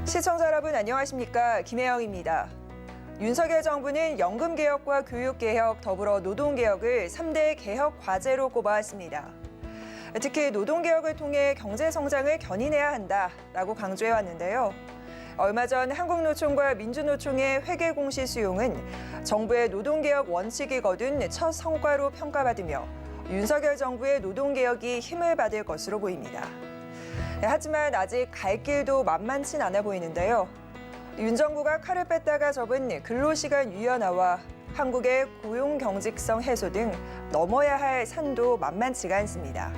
시청자 여러분 안녕하십니까? 김혜영입니다. 윤석열 정부는 연금개혁과 교육개혁, 더불어 노동개혁을 3대 개혁 과제로 꼽아왔습니다. 특히 노동개혁을 통해 경제성장을 견인해야 한다라고 강조해왔는데요. 얼마 전 한국노총과 민주노총의 회계 공시 수용은 정부의 노동개혁 원칙이 거둔 첫 성과로 평가받으며 윤석열 정부의 노동개혁이 힘을 받을 것으로 보입니다. 하지만 아직 갈 길도 만만치 않아 보이는데요. 윤 정부가 칼을 뺐다가 접은 근로시간 유연화와 한국의 고용경직성 해소 등 넘어야 할 산도 만만치가 않습니다.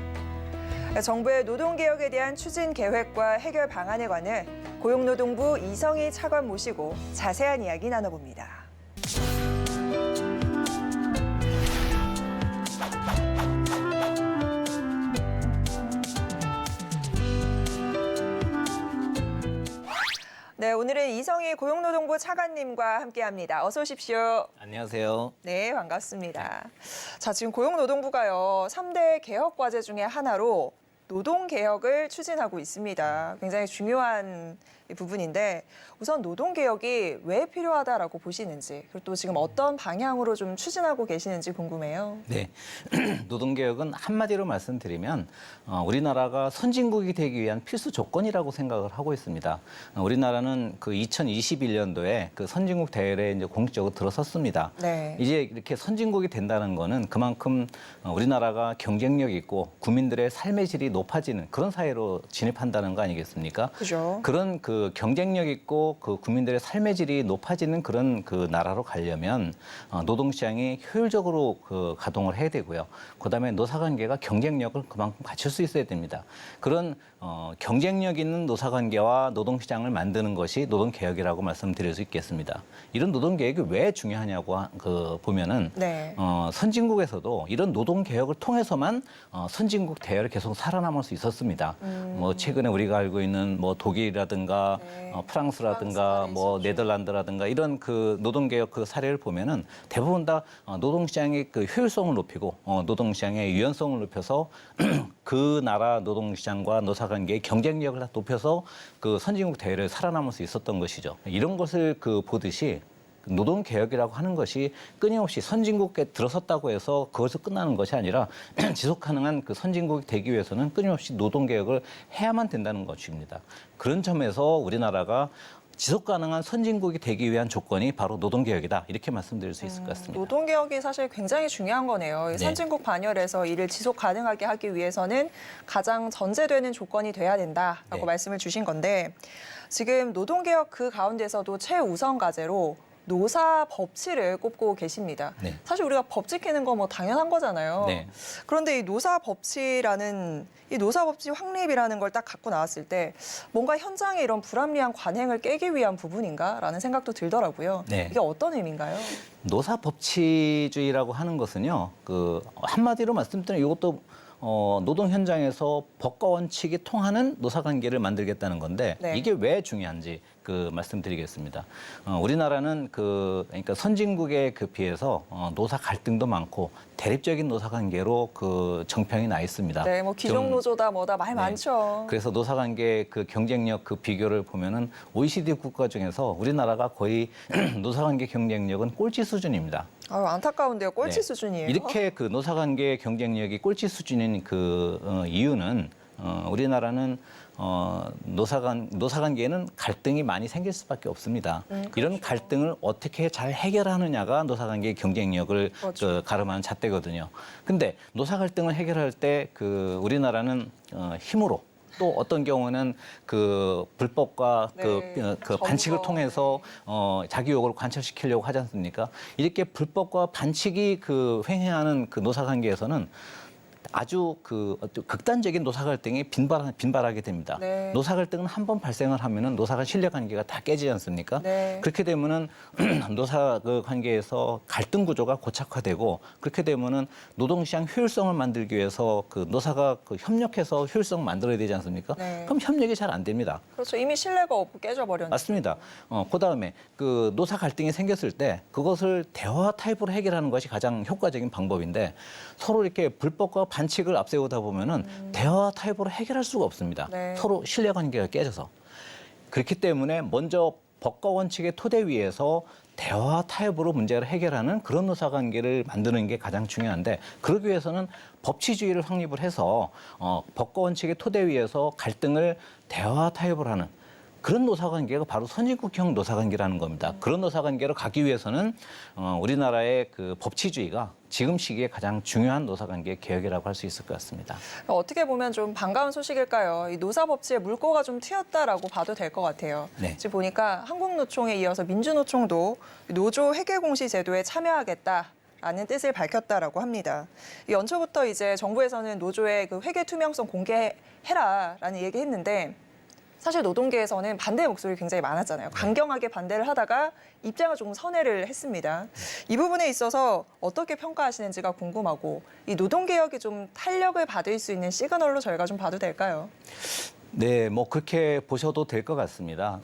정부의 노동개혁에 대한 추진 계획과 해결 방안에 관해 고용노동부 이성희 차관 모시고 자세한 이야기 나눠봅니다. 네, 오늘은 이성희 고용노동부 차관님과 함께합니다. 어서 오십시오. 안녕하세요. 네, 반갑습니다. 자, 지금 고용노동부가요, 3대 개혁 과제 중에 하나로 노동개혁을 추진하고 있습니다. 굉장히 중요한 부분인데 우선 노동개혁이 왜 필요하다라고 보시는지 그리고 또 지금 어떤 방향으로 좀 추진하고 계시는지 궁금해요. 네, 노동개혁은 한마디로 말씀드리면 우리나라가 선진국이 되기 위한 필수 조건이라고 생각을 하고 있습니다. 우리나라는 그 2021년도에 그 선진국 대열에 이제 공식적으로 들어섰습니다. 네. 이제 이렇게 선진국이 된다는 거는 그만큼 우리나라가 경쟁력 있고 국민들의 삶의 질이 높아지는 그런 사회로 진입한다는 거 아니겠습니까? 그죠. 그런 그 경쟁력 있고 그 국민들의 삶의 질이 높아지는 그런 그 나라로 가려면 노동시장이 효율적으로 그 가동을 해야 되고요. 그다음에 노사관계가 경쟁력을 그만큼 갖출 수 있어야 됩니다. 그런 경쟁력 있는 노사관계와 노동시장을 만드는 것이 노동개혁이라고 말씀드릴 수 있겠습니다. 이런 노동개혁이 왜 중요하냐고 보면은 네. 선진국에서도 이런 노동개혁을 통해서만 선진국 대열에 계속 살아남을 수 있었습니다. 뭐 최근에 우리가 알고 있는 뭐 독일이라든가 네. 프랑스라든가 뭐 네덜란드라든가 이런 그 노동개혁 그 사례를 보면은 대부분 다 노동시장의 그 효율성을 높이고 노동시장의 유연성을 높여서 그 나라 노동시장과 노사관계의 경쟁력을 높여서 그 선진국 대열에 살아남을 수 있었던 것이죠. 이런 것을 그 보듯이 노동개혁이라고 하는 것이 끊임없이 선진국에 들어섰다고 해서 그것을 끝나는 것이 아니라 지속 가능한 그 선진국이 되기 위해서는 끊임없이 노동개혁을 해야만 된다는 것입니다. 그런 점에서 우리나라가 지속 가능한 선진국이 되기 위한 조건이 바로 노동개혁이다. 이렇게 말씀드릴 수 있을 것 같습니다. 노동개혁이 사실 굉장히 중요한 거네요. 네. 선진국 반열에서 이를 지속 가능하게 하기 위해서는 가장 전제되는 조건이 돼야 된다라고 네. 말씀을 주신 건데 지금 노동개혁 그 가운데서도 최우선 과제로 노사 법치를 꼽고 계십니다. 네. 사실 우리가 법 지키는 거 뭐 당연한 거잖아요. 네. 그런데 이 노사 법치 확립이라는 걸 딱 갖고 나왔을 때 뭔가 현장의 이런 불합리한 관행을 깨기 위한 부분인가라는 생각도 들더라고요. 네. 이게 어떤 의미인가요? 노사법치주의라고 하는 것은요, 그 한마디로 말씀드리면 이것도 노동 현장에서 법과 원칙이 통하는 노사관계를 만들겠다는 건데 네. 이게 왜 중요한지 그 말씀드리겠습니다. 우리나라는 그러니까 선진국에 그 비해서 노사 갈등도 많고 대립적인 노사관계로 그 정평이 나 있습니다. 네, 뭐 기종노조다 뭐다 말 많죠. 그래서 노사관계 그 경쟁력 그 비교를 보면은 OECD 국가 중에서 우리나라가 거의 노사관계 경쟁력은 꼴찌 수준입니다. 아유, 안타까운데요. 꼴찌 네. 수준이에요. 이렇게 그 노사관계 경쟁력이 꼴찌 수준인 그 이유는 우리나라는 노사관계에는 갈등이 많이 생길 수밖에 없습니다. 그렇죠. 이런 갈등을 어떻게 잘 해결하느냐가 노사관계의 경쟁력을 그렇죠. 그 가름하는 잣대거든요. 근데 노사 갈등을 해결할 때 그 우리나라는 힘으로 또 어떤 경우는 그 불법과 네, 그 반칙을 정서. 통해서 자기 욕을 관철시키려고 하지 않습니까? 이렇게 불법과 반칙이 그 횡행하는 그 노사관계에서는 아주 그 극단적인 노사 갈등이 빈발하게 됩니다. 네. 노사 갈등은 한 번 발생을 하면은 노사 간 신뢰 관계가 다 깨지지 않습니까? 네. 그렇게 되면은 노사 그 관계에서 갈등 구조가 고착화되고 그렇게 되면은 노동시장 효율성을 만들기 위해서 그 노사가 그 협력해서 효율성 만들어야 되지 않습니까? 네. 그럼 협력이 잘 안 됩니다. 그렇죠. 이미 신뢰가 없고 깨져버렸는데. 맞습니다. 그다음에 그 노사 갈등이 생겼을 때 그것을 대화 타입으로 해결하는 것이 가장 효과적인 방법인데 서로 이렇게 불법과 반칙을 앞세우다 보면은 대화 타입으로 해결할 수가 없습니다. 네. 서로 신뢰관계가 깨져서. 그렇기 때문에 먼저 법과 원칙의 토대 위에서 대화 타협으로 문제를 해결하는 그런 노사관계를 만드는 게 가장 중요한데 그러기 위해서는 법치주의를 확립을 해서 법과 원칙의 토대 위에서 갈등을 대화 타협을 하는 그런 노사관계가 바로 선진국형 노사관계라는 겁니다. 그런 노사관계로 가기 위해서는 우리나라의 그 법치주의가 지금 시기에 가장 중요한 노사관계 개혁이라고 할 수 있을 것 같습니다. 어떻게 보면 좀 반가운 소식일까요? 이 노사법치의 물꼬가 좀 트였다라고 봐도 될 것 같아요. 네. 지금 보니까 한국노총에 이어서 민주노총도 노조 회계공시 제도에 참여하겠다라는 뜻을 밝혔다라고 합니다. 이 연초부터 이제 정부에서는 노조의 그 회계 투명성 공개해라라는 얘기했는데 사실 노동계에서는 반대 목소리 굉장히 많았잖아요. 강경하게 반대를 하다가 입장을 조금 선회를 했습니다. 이 부분에 있어서 어떻게 평가하시는지가 궁금하고 이 노동개혁이 좀 탄력을 받을 수 있는 시그널로 저희가 좀 봐도 될까요? 네, 뭐 그렇게 보셔도 될 것 같습니다.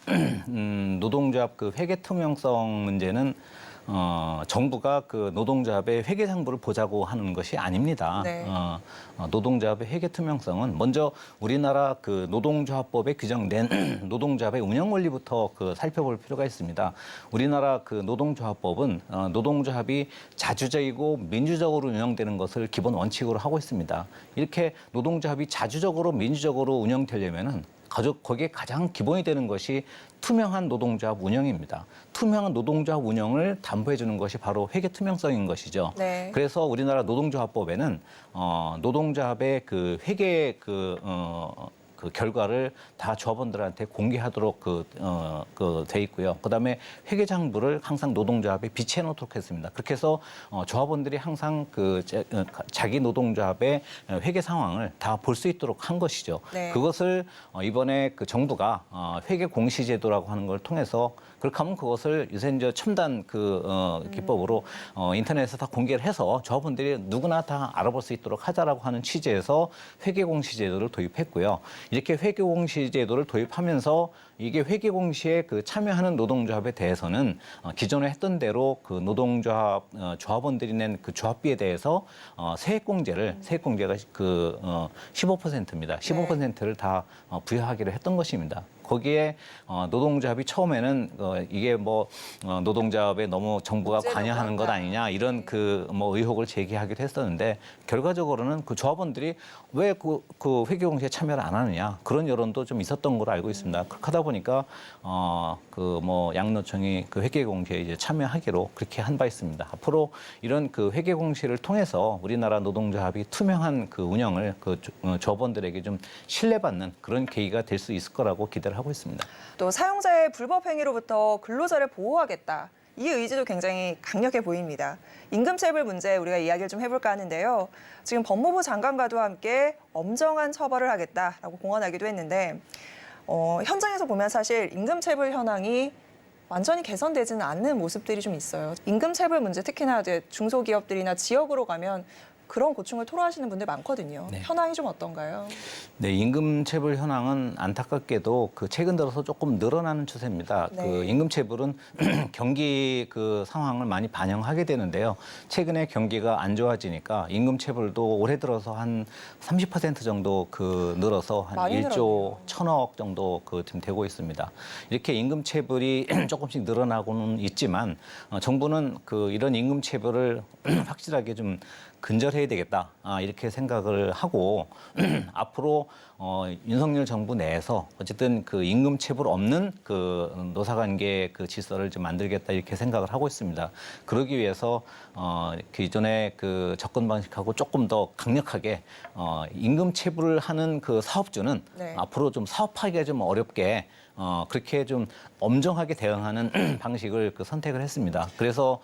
노동조합 그 회계 투명성 문제는 정부가 그 노동조합의 회계 상부를 보자고 하는 것이 아닙니다. 네. 노동조합의 회계 투명성은 먼저 우리나라 그 노동조합법에 규정된 노동조합의 운영 원리부터 그 살펴볼 필요가 있습니다. 우리나라 그 노동조합법은 노동조합이 자주적이고 민주적으로 운영되는 것을 기본 원칙으로 하고 있습니다. 이렇게 노동조합이 자주적으로 민주적으로 운영되려면은 거기에 가장 기본이 되는 것이 투명한 노동조합 운영입니다. 투명한 노동조합 운영을 담보해 주는 것이 바로 회계 투명성인 것이죠. 네. 그래서 우리나라 노동조합법에는 노동조합의 그 회계 그 결과를 다 조합원들한테 공개하도록 돼 있고요. 그다음에 회계장부를 항상 노동조합에 비치해 놓도록 했습니다. 그렇게 해서 조합원들이 항상 자기 노동조합의 회계 상황을 다 볼 수 있도록 한 것이죠. 네. 그것을 이번에 그 정부가 회계 공시제도라고 하는 걸 통해서 그렇게 하면 그것을 요새 이제 첨단 기법으로 인터넷에서 다 공개를 해서 조합원들이 누구나 다 알아볼 수 있도록 하자라고 하는 취지에서 회계공시제도를 도입했고요. 이렇게 회계공시제도를 도입하면서 이게 회계공시에 그 참여하는 노동조합에 대해서는 기존에 했던 대로 그 노동조합 조합원들이 낸 그 조합비에 대해서 세액공제가 그 15%입니다. 15%를 다 부여하기로 했던 것입니다. 거기에 노동조합이 처음에는 이게 뭐 노동조합에 너무 정부가 관여하는 것 아니냐 이런 그 뭐 의혹을 제기하기도 했었는데 결과적으로는 그 조합원들이 왜 그 회계공시에 참여를 안 하느냐 그런 여론도 좀 있었던 걸로 알고 있습니다. 그렇게 하다 보니까 그 뭐 양노총이 그 회계공시에 이제 참여하기로 그렇게 한 바 있습니다. 앞으로 이런 그 회계공시를 통해서 우리나라 노동조합이 투명한 그 운영을 그 조합원들에게 좀 신뢰받는 그런 계기가 될 수 있을 거라고 기대를 하고 있습니다. 또 사용자의 불법 행위로부터 근로자를 보호하겠다. 이 의지도 굉장히 강력해 보입니다. 임금체불 문제 우리가 이야기를 좀 해볼까 하는데요. 지금 법무부 장관과도 함께 엄정한 처벌을 하겠다라고 공언하기도 했는데 현장에서 보면 사실 임금체불 현황이 완전히 개선되지는 않는 모습들이 좀 있어요. 임금체불 문제 특히나 이제 중소기업들이나 지역으로 가면 그런 고충을 토로하시는 분들 많거든요. 네. 현황이 좀 어떤가요? 네, 임금체불 현황은 안타깝게도 그 최근 들어서 조금 늘어나는 추세입니다. 네. 그 임금체불은 경기 그 상황을 많이 반영하게 되는데요. 최근에 경기가 안 좋아지니까 임금체불도 올해 들어서 한 30% 정도 그 늘어서 한 많이 1조 늘었네요. 1천억 정도 그 지금 되고 있습니다. 이렇게 임금체불이 조금씩 늘어나고는 있지만 정부는 그 이런 임금체불을 확실하게 좀 근절해야 되겠다 이렇게 생각을 하고 앞으로 윤석열 정부 내에서 어쨌든 그 임금체불 없는 그 노사관계 그 질서를 좀 만들겠다 이렇게 생각을 하고 있습니다. 그러기 위해서 기존의 그 접근 방식하고 조금 더 강력하게 임금체불을 하는 그 사업주는 네. 앞으로 좀 사업하기가 좀 어렵게 그렇게 좀 엄정하게 대응하는 방식을 그 선택을 했습니다. 그래서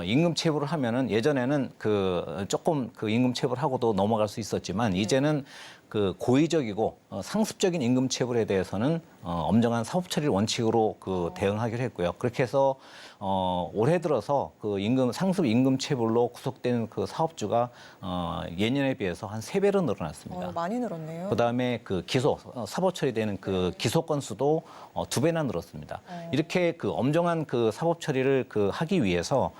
임금 체불을 하면은 예전에는 그 조금 그 임금 체불하고도 넘어갈 수 있었지만 이제는 그 고의적이고 상습적인 임금 체불에 대해서는 엄정한 사법 처리를 원칙으로 그 대응하기로 했고요. 그렇게 해서 올해 들어서 그 상습 임금 체불로 구속된 그 사업주가 예년에 비해서 한 3배로 늘어났습니다. 많이 늘었네요. 그다음에 그 사법 처리되는 그 기소 건수도 2배나 늘었습니다. 이렇게 그 엄정한 그 사법 처리를 그 하기 위해서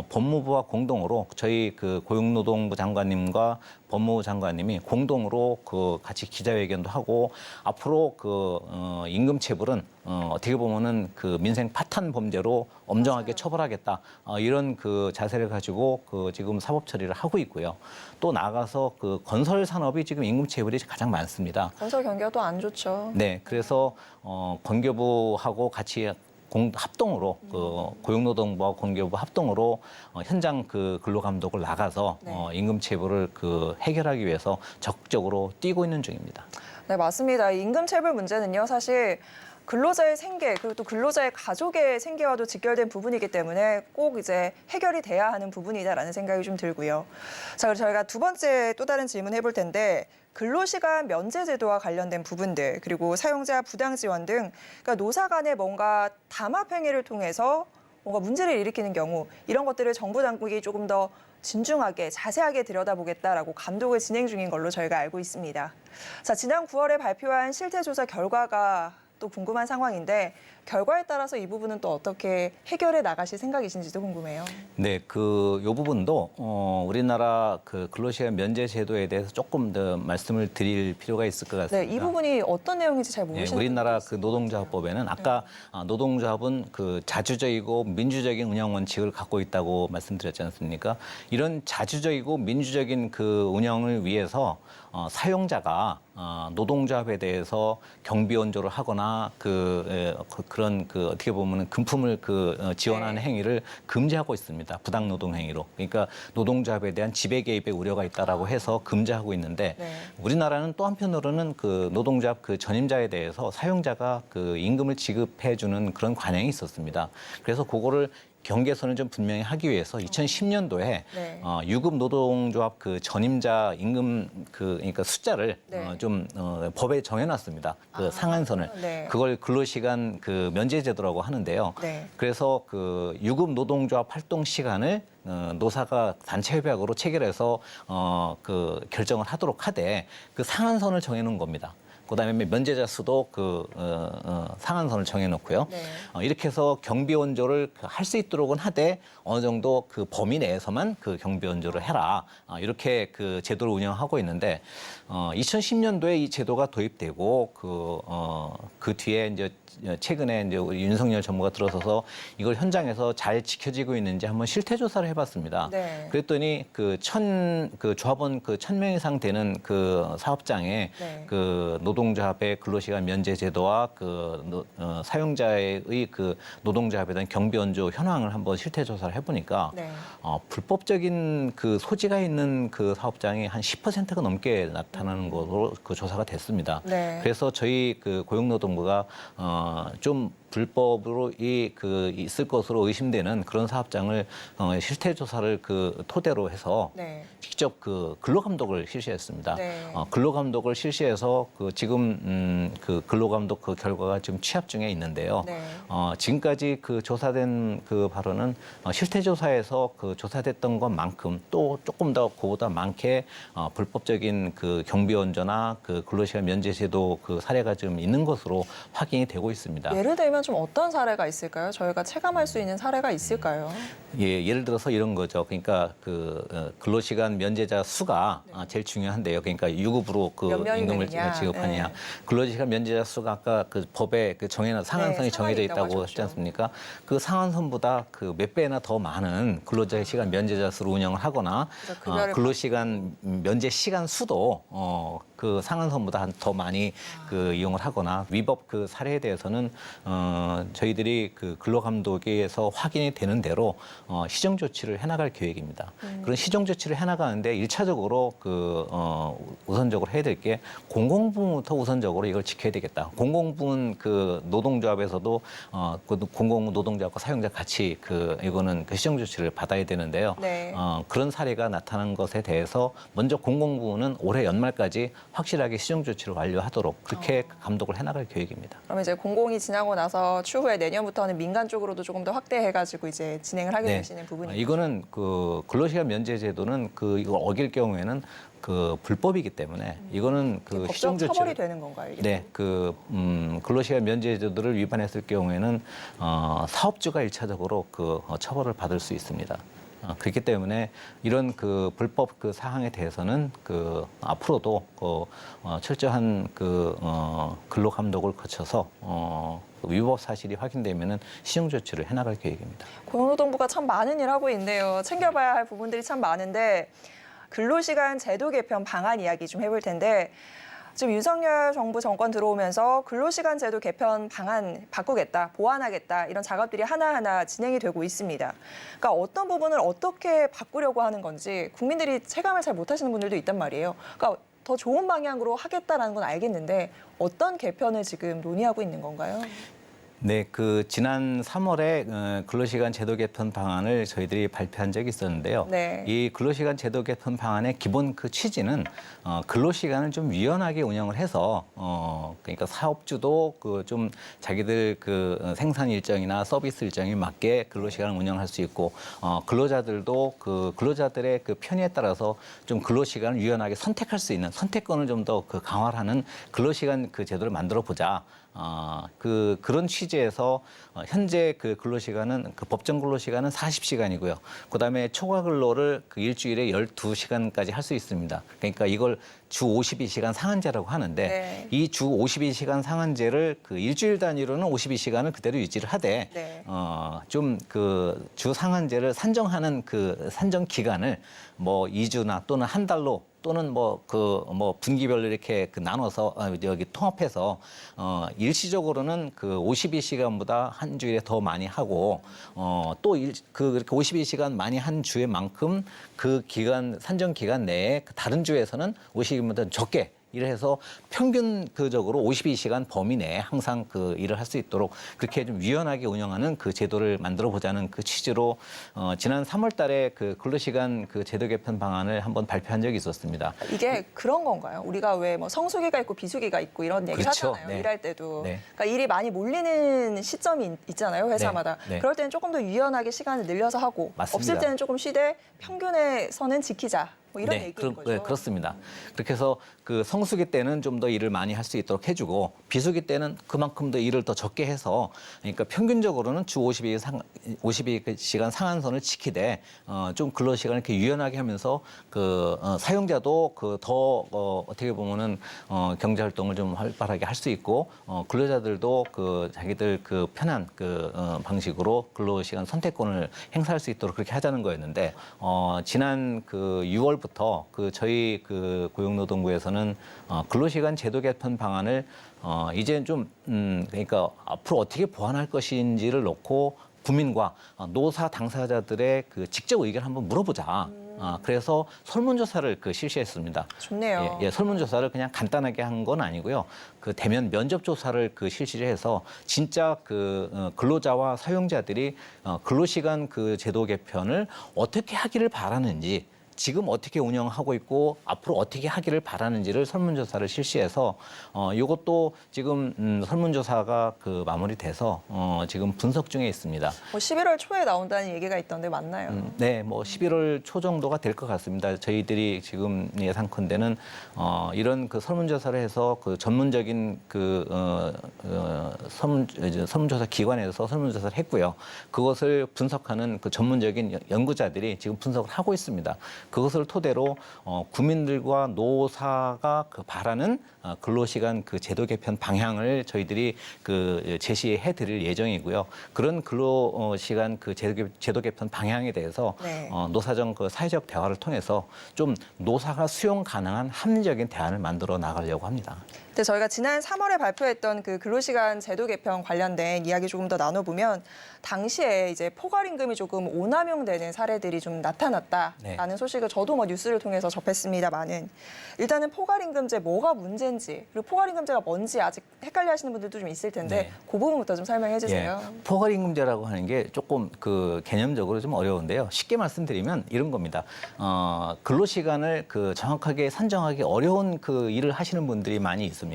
법무부와 공동으로 저희 그 고용노동부 장관님과 법무부 장관님이 공동으로 그 같이 기자회견도 하고 하고 앞으로 그 임금 체불은 어떻게 보면은 그 민생 파탄 범죄로 엄정하게 처벌하겠다 이런 그 자세를 가지고 그 지금 사법 처리를 하고 있고요. 또 나아가서 그 건설 산업이 지금 임금 체불이 가장 많습니다. 건설 경기가 또 안 좋죠. 네, 그래서 건교부하고 같이 합동으로 그 고용노동부와 건교부 합동으로 현장 그 근로감독을 나가서 네. 임금 체불을 그 해결하기 위해서 적극적으로 뛰고 있는 중입니다. 네, 맞습니다. 이 임금체불 문제는요, 사실 근로자의 생계 그리고 또 근로자의 가족의 생계와도 직결된 부분이기 때문에 꼭 이제 해결이 돼야 하는 부분이다라는 생각이 좀 들고요. 자, 그리고 저희가 두 번째 또 다른 질문 해볼 텐데 근로시간 면제 제도와 관련된 부분들 그리고 사용자 부당 지원 등 그러니까 노사 간에 뭔가 담합 행위를 통해서 뭔가 문제를 일으키는 경우 이런 것들을 정부 당국이 조금 더 진중하게 자세하게 들여다보겠다라고 감독을 진행 중인 걸로 저희가 알고 있습니다. 자, 지난 9월에 발표한 실태조사 결과가 또 궁금한 상황인데 결과에 따라서 이 부분은 또 어떻게 해결해 나가실 생각이신지도 궁금해요. 네, 요 부분도 우리나라 그 근로시간 면제 제도에 대해서 조금 더 말씀을 드릴 필요가 있을 것 같습니다. 네, 이 부분이 어떤 내용인지 잘 예, 모르시는 우리나라 분들이 그 노동조합법에는 아까 노동조합은 그 자주적이고 민주적인 운영 원칙을 갖고 있다고 말씀드렸지 않습니까? 이런 자주적이고 민주적인 그 운영을 위해서 사용자가 노동조합에 대해서 경비 원조를 하거나 그런 그 어떻게 보면 금품을 지원하는 네. 행위를 금지하고 있습니다. 부당 노동 행위로. 그러니까 노동조합에 대한 지배 개입의 우려가 있다라고 해서 금지하고 있는데 네. 우리나라는 또 한편으로는 그 노동조합 그 전임자에 대해서 사용자가 그 임금을 지급해 주는 그런 관행이 있었습니다. 그래서 그거를 경계선을 좀 분명히 하기 위해서 2010년도에 네. 유급 노동조합 그 전임자 임금 그러니까 숫자를 네. 법에 정해놨습니다. 그 상한선을 네. 그걸 근로시간 그 면제제도라고 하는데요. 네. 그래서 그 유급 노동조합 활동 시간을 노사가 단체 협약으로 체결해서 그 결정을 하도록 하되 그 상한선을 정해놓은 겁니다. 그다음에 면제자 수도 상한선을 정해놓고요. 네. 이렇게 해서 경비 원조를 할 수 있도록은 하되 어느 정도 그 범위 내에서만 그 경비 원조를 해라. 이렇게 그 제도를 운영하고 있는데 2010년도에 이 제도가 도입되고 그 뒤에 이제 최근에 이제 우리 윤석열 정부가 들어서서 이걸 현장에서 잘 지켜지고 있는지 한번 실태 조사를 해봤습니다. 네. 그랬더니 그 조합원 1,000명 이상 되는 그 사업장에 네. 그 노동조합의 근로시간 면제 제도와 사용자의 그 노동조합에 대한 경비 원조 현황을 한번 실태 조사를 해보니까 네. 불법적인 그 소지가 있는 그 사업장이 한 10%가 넘게 나타나는 것으로 그 조사가 됐습니다. 네. 그래서 저희 그 고용노동부가 좀 불법으로 있을 것으로 의심되는 그런 사업장을 실태 조사를 그 토대로 해서 네. 직접 그 근로감독을 실시했습니다. 네. 근로감독을 실시해서 그 지금 그 근로감독 그 결과가 지금 취합 중에 있는데요. 네. 지금까지 그 조사된 그 바로는 실태 조사에서 그 조사됐던 것만큼 또 조금 더 그보다 많게 불법적인 그 경비 원조나 그 근로시간 면제 제도 그 사례가 좀 있는 것으로 확인이 되고 있습니다. 예를 들면 좀 어떤 사례가 있을까요? 저희가 체감할 수 있는 사례가 있을까요? 예, 예를 들어서 이런 거죠. 그러니까 근로시간 면제자 수가 제일 중요한데요. 그러니까 유급으로 그 몇 명이 임금을 되느냐. 지급하느냐. 네. 근로시간 면제자 수가 아까 그 법에 상한선이 네, 정해져 상한이 있다고 있다고 하셨지 않습니까? 그 상한선보다 그 몇 배나 더 많은 근로자의 시간 면제자 수로 운영을 하거나 그래서 급여를 근로시간 면제 시간 수도 그 상한선보다 더 많이 그 이용을 하거나 위법 그 사례에 대해서는 저희들이 그 근로감독에서 확인이 되는 대로 시정 조치를 해나갈 계획입니다. 그런 시정 조치를 해나가는데 일차적으로 우선적으로 해야 될 게 공공부문부터 우선적으로 이걸 지켜야 되겠다. 공공부문 그 노동조합에서도 그 공공노동조합과 사용자 같이 이거는 그 시정 조치를 받아야 되는데요. 네. 그런 사례가 나타난 것에 대해서 먼저 공공부문은 올해 연말까지 확실하게 시정 조치를 완료하도록 그렇게 감독을 해나갈 계획입니다. 그럼 이제 공공이 지나고 나서 추후에 내년부터는 민간 쪽으로도 조금 더 확대해가지고 이제 진행을 하게 되시는 부분이 이거는 그 근로시간 면제 제도는 이걸 어길 경우에는 그 불법이기 때문에 이거는 그 시정 법적 조치를 처벌이 되는 건가요? 이게? 네, 근로시간 면제 제도를 위반했을 경우에는 사업주가 일차적으로 처벌을 받을 수 있습니다. 그렇기 때문에 이런 그 불법 그 사항에 대해서는 그 앞으로도 철저한 그 근로 감독을 거쳐서 위법 사실이 확인되면은 시정 조치를 해나갈 계획입니다. 고용노동부가 참 많은 일 하고 있네요. 챙겨봐야 할 부분들이 참 많은데 근로시간 제도 개편 방안 이야기 좀 해볼 텐데 지금 윤석열 정부 정권 들어오면서 근로시간 제도 개편 방안 바꾸겠다, 보완하겠다 이런 작업들이 하나하나 진행이 되고 있습니다. 그러니까 어떤 부분을 어떻게 바꾸려고 하는 건지 국민들이 체감을 잘 못하시는 분들도 있단 말이에요. 그러니까 더 좋은 방향으로 하겠다라는 건 알겠는데 어떤 개편을 지금 논의하고 있는 건가요? 네, 그 지난 3월에 근로시간 제도 개편 방안을 저희들이 발표한 적이 있었는데요. 네. 이 근로시간 제도 개편 방안의 기본 그 취지는 근로시간을 좀 유연하게 운영을 해서 그러니까 사업주도 그 좀 자기들 그 생산 일정이나 서비스 일정에 맞게 근로시간을 운영할 수 있고 근로자들도 그 근로자들의 그 편의에 따라서 좀 근로시간을 유연하게 선택할 수 있는 선택권을 좀 더 그 강화를 하는 근로시간 그 제도를 만들어 보자. 그런 취지에서 현재 그 근로시간은 그 법정 근로시간은 40시간이고요. 그다음에 초과 근로를 그 일주일에 12시간까지 할 수 있습니다. 그러니까 이걸 주 52시간 상한제라고 하는데 네. 이 주 52시간 상한제를 그 일주일 단위로는 52시간을 그대로 유지를 하되 네. 좀 그 주 상한제를 산정하는 그 산정 기간을 뭐 2주나 또는 한 달로 또는 뭐 분기별로 이렇게 그 나눠서 여기 통합해서 일시적으로는 그 52시간보다 한 주일에 더 많이 하고 그렇게 52시간 많이 한 주에만큼 그 기간 산정 기간 내에 다른 주에서는 52시간보다 적게 일을 해서 평균적으로 52시간 범위 내에 항상 그 일을 할 수 있도록 그렇게 좀 유연하게 운영하는 그 제도를 만들어 보자는 그 취지로 지난 3월 달에 그 근로시간 그 제도 개편 방안을 한번 발표한 적이 있었습니다. 이게 그런 건가요? 우리가 왜 뭐 성수기가 있고 비수기가 있고 이런 얘기 그렇죠. 하잖아요. 네. 일할 때도. 네. 그러니까 일이 많이 몰리는 시점이 있잖아요. 회사마다. 네. 네. 그럴 때는 조금 더 유연하게 시간을 늘려서 하고 맞습니다. 없을 때는 조금 쉬되 평균에서는 지키자. 뭐 이런 얘기인 거죠. 네, 그렇습니다. 그렇게 해서 그 성수기 때는 좀 더 일을 많이 할 수 있도록 해주고 비수기 때는 그만큼 더 일을 더 적게 해서 그러니까 평균적으로는 주 52시간 상한선을 지키되 좀 근로시간을 이렇게 유연하게 하면서 그 사용자도 그 더 어떻게 보면은 경제활동을 좀 활발하게 할 수 있고 근로자들도 그 자기들 그 편한 그 방식으로 근로시간 선택권을 행사할 수 있도록 그렇게 하자는 거였는데 지난 그 6월부터 그 저희 그 고용노동부에서는 근로시간 제도 개편 방안을 이제 좀 그러니까 앞으로 어떻게 보완할 것인지를 놓고 국민과 노사 당사자들의 그 직접 의견을 한번 물어보자. 그래서 설문조사를 그 실시했습니다. 좋네요. 예, 설문조사를 그냥 간단하게 한 건 아니고요. 그 대면 면접조사를 그 실시를 해서 진짜 그 근로자와 사용자들이 근로시간 그 제도 개편을 어떻게 하기를 바라는지 지금 어떻게 운영하고 있고 앞으로 어떻게 하기를 바라는지를 설문조사를 실시해서 이것도 지금 설문조사가 그 마무리돼서 지금 분석 중에 있습니다. 뭐 11월 초에 나온다는 얘기가 있던데 맞나요? 네, 뭐 11월 초 정도가 될 것 같습니다. 저희들이 지금 예상컨대는 이런 그 설문조사를 해서 그 전문적인 그 설문조사 기관에서 설문조사를 했고요. 그것을 분석하는 그 전문적인 연구자들이 지금 분석을 하고 있습니다. 그것을 토대로 국민들과 노사가 그 바라는 근로시간 그 제도 개편 방향을 저희들이 그 제시해 드릴 예정이고요. 그런 근로시간 그 제도 개편 방향에 대해서 네. 노사정 그 사회적 대화를 통해서 좀 노사가 수용 가능한 합리적인 대안을 만들어 나가려고 합니다. 근데 저희가 지난 3월에 발표했던 그 근로시간 제도 개편 관련된 이야기 조금 더 나눠보면 당시에 이제 포괄임금이 조금 오남용되는 사례들이 좀 나타났다라는 네. 소식을 저도 뭐 뉴스를 통해서 접했습니다만은 일단은 포괄임금제 뭐가 문제인지 그리고 포괄임금제가 뭔지 아직 헷갈려하시는 분들도 좀 있을 텐데 네. 그 부분부터 좀 설명해 주세요. 예, 포괄임금제라고 하는 게 조금 그 개념적으로 좀 어려운데요. 쉽게 말씀드리면 이런 겁니다. 근로시간을 그 정확하게 산정하기 어려운 그 일을 하시는 분들이 많이 있습니다.